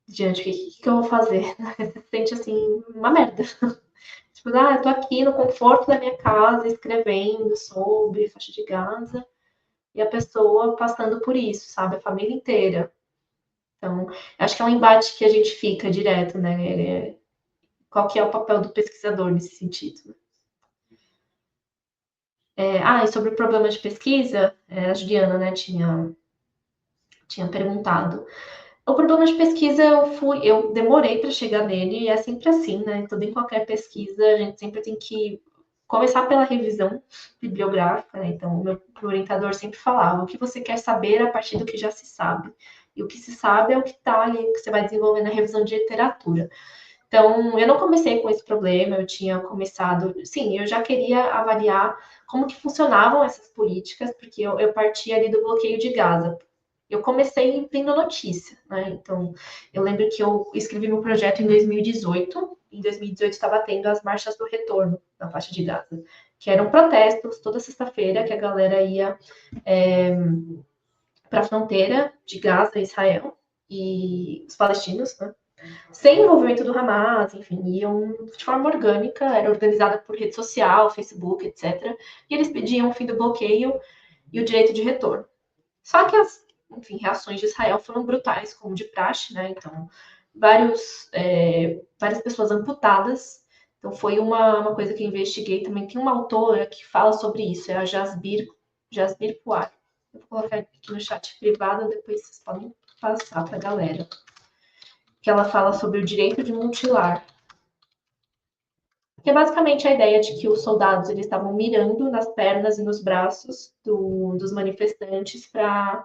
diante do que eu vou fazer. Você se sente, assim, uma merda. Tipo, eu tô aqui no conforto da minha casa, escrevendo sobre faixa de Gaza, e a pessoa passando por isso, sabe? A família inteira. Então, acho que é um embate que a gente fica direto, né? Qual que é o papel do pesquisador nesse sentido? E sobre o problema de pesquisa, a Juliana, né, tinha perguntado. O problema de pesquisa eu demorei para chegar nele, e é sempre assim, né? Tudo em qualquer pesquisa, a gente sempre tem que começar pela revisão bibliográfica, né? Então, o meu orientador sempre falava: o que você quer saber a partir do que já se sabe. E o que se sabe é o que está ali, que você vai desenvolver na revisão de literatura. Então, eu não comecei com esse problema, eu tinha começado. Sim, eu já queria avaliar como que funcionavam essas políticas, porque eu partia ali do bloqueio de Gaza. Eu comecei vendo notícia, né? Então, eu lembro que eu escrevi meu projeto em 2018. Em 2018 estava tendo as marchas do retorno na faixa de Gaza, que eram protestos toda sexta-feira que a galera ia para a fronteira de Gaza e Israel e os palestinos, né? Sem envolvimento do Hamas, enfim, iam de forma orgânica, era organizada por rede social, Facebook, etc. E eles pediam o fim do bloqueio e o direito de retorno. Só que as, enfim, reações de Israel foram brutais, como de praxe, né? Então, várias pessoas amputadas. Então, foi uma coisa que eu investiguei também. Tem uma autora que fala sobre isso, é a Jasbir Puar. Eu vou colocar aqui no chat privado, depois vocês podem passar para a galera. Que ela fala sobre o direito de mutilar. Que é basicamente a ideia de que os soldados eles estavam mirando nas pernas e nos braços dos manifestantes para,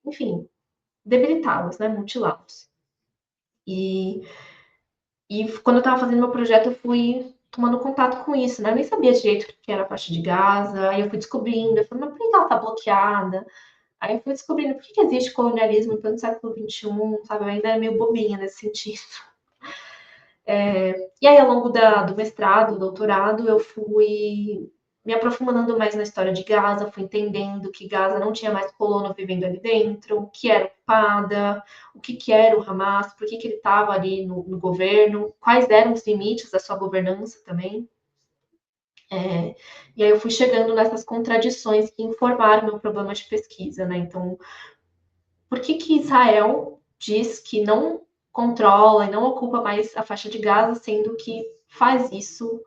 enfim, debilitá-los, né, mutilá-los. E quando eu estava fazendo meu projeto, eu fui tomando contato com isso, né? Eu nem sabia direito o que era a faixa de Gaza, aí eu fui descobrindo, eu falei, mas por que ela está bloqueada? Aí eu fui descobrindo por que existe colonialismo em pleno século XXI, sabe? Eu ainda é meio bobinha nesse sentido. E aí, ao longo do mestrado, doutorado, eu fui me aprofundando mais na história de Gaza, fui entendendo que Gaza não tinha mais colono vivendo ali dentro, o que era ocupada, o que era o Hamas, por que ele estava ali no governo, quais eram os limites da sua governança também. E aí eu fui chegando nessas contradições que informaram meu problema de pesquisa, né? Então, por que Israel diz que não controla e não ocupa mais a faixa de Gaza, sendo que faz isso,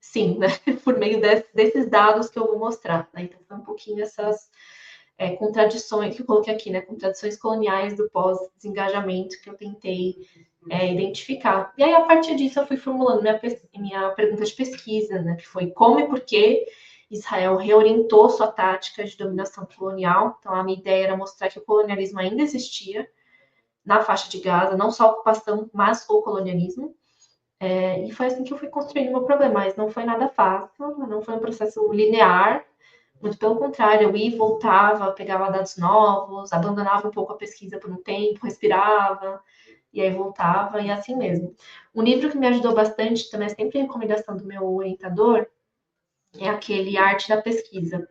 sim, né? Por meio desses dados que eu vou mostrar. Né? Então, foi um pouquinho essas contradições que eu coloquei aqui, né? Contradições coloniais do pós-desengajamento que eu tentei identificar. E aí, a partir disso, eu fui formulando minha pergunta de pesquisa, né? Que foi como e por que Israel reorientou sua tática de dominação colonial. Então, a minha ideia era mostrar que o colonialismo ainda existia na faixa de Gaza, não só a ocupação, mas o colonialismo. E foi assim que eu fui construindo o meu problema, mas não foi nada fácil, não foi um processo linear, muito pelo contrário, eu ia e voltava, pegava dados novos, abandonava um pouco a pesquisa por um tempo, respirava, e aí voltava, e assim mesmo. Um livro que me ajudou bastante, também é sempre recomendação do meu orientador, é aquele Arte da Pesquisa,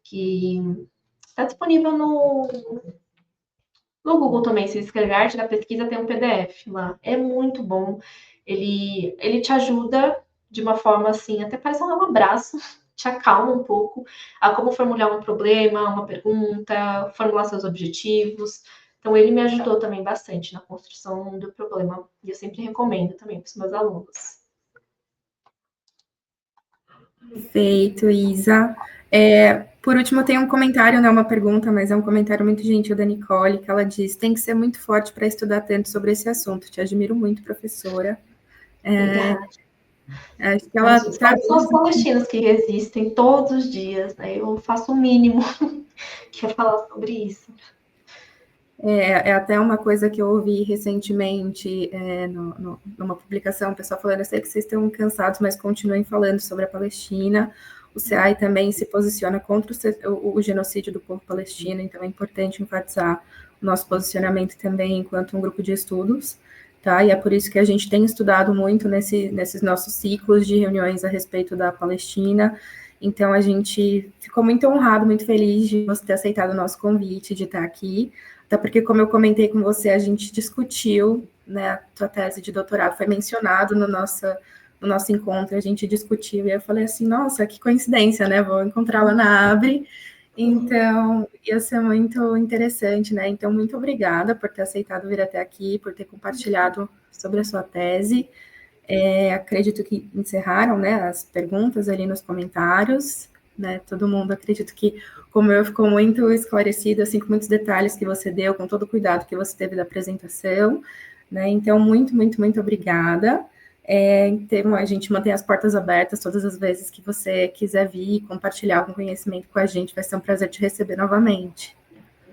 que está disponível no Google também. Se escrever Arte da Pesquisa, tem um PDF lá. É muito bom. Ele te ajuda de uma forma assim, até parece um abraço, te acalma um pouco a como formular um problema, uma pergunta, formular seus objetivos. Então, ele me ajudou também bastante na construção do problema. E eu sempre recomendo também para os meus alunos. Perfeito, Isa. Por último, tem um comentário, não é uma pergunta, mas é um comentário muito gentil da Nicole, que ela diz: tem que ser muito forte para estudar tanto sobre esse assunto. Te admiro muito, professora. Acho que ela São os palestinos que resistem todos os dias, né? Eu faço o mínimo que é falar sobre isso. É até uma coisa que eu ouvi recentemente numa publicação, o pessoal falando, eu sei que vocês estão cansados, mas continuem falando sobre a Palestina. O CEAI também se posiciona contra o genocídio do povo palestino, então é importante enfatizar o nosso posicionamento também enquanto um grupo de estudos, tá? E é por isso que a gente tem estudado muito nesses nossos ciclos de reuniões a respeito da Palestina. Então a gente ficou muito honrado, muito feliz de você ter aceitado o nosso convite, de estar aqui. Até porque, como eu comentei com você, a gente discutiu, né, a tua tese de doutorado foi mencionado no nosso encontro, a gente discutiu, e eu falei assim, nossa, que coincidência, né, vou encontrá-la na Abre, então, ia ser muito interessante, né, então, muito obrigada por ter aceitado vir até aqui, por ter compartilhado sobre a sua tese, acredito que encerraram, né, as perguntas ali nos comentários, né, todo mundo, acredito que, como eu, ficou muito esclarecido, assim, com muitos detalhes que você deu, com todo o cuidado que você teve da apresentação, né, então, muito, muito, muito obrigada. Então, a gente mantém as portas abertas todas as vezes que você quiser vir e compartilhar algum conhecimento com a gente, vai ser um prazer te receber novamente.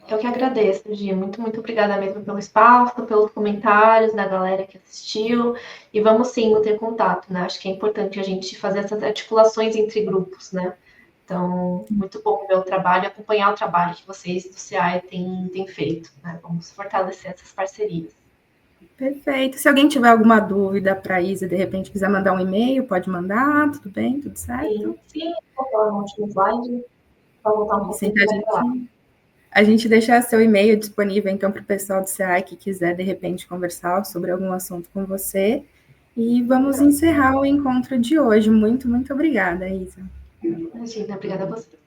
Eu que agradeço, Gia. Muito, muito obrigada mesmo pelo espaço, pelos comentários da galera que assistiu. E vamos sim manter contato, né? Acho que é importante a gente fazer essas articulações entre grupos, né? Então, muito bom ver o trabalho, acompanhar o trabalho que vocês do CIAE têm feito. Né? Vamos fortalecer essas parcerias. Perfeito. Se alguém tiver alguma dúvida para a Isa, de repente quiser mandar um e-mail, pode mandar, tudo bem, tudo certo? Sim, vou falar no último slide, para voltar um pouquinho para lá. A gente deixa seu e-mail disponível, então, para o pessoal do CEAI que quiser, de repente, conversar sobre algum assunto com você. E vamos encerrar o encontro de hoje. Muito, muito obrigada, Isa. Imagina, obrigada a você.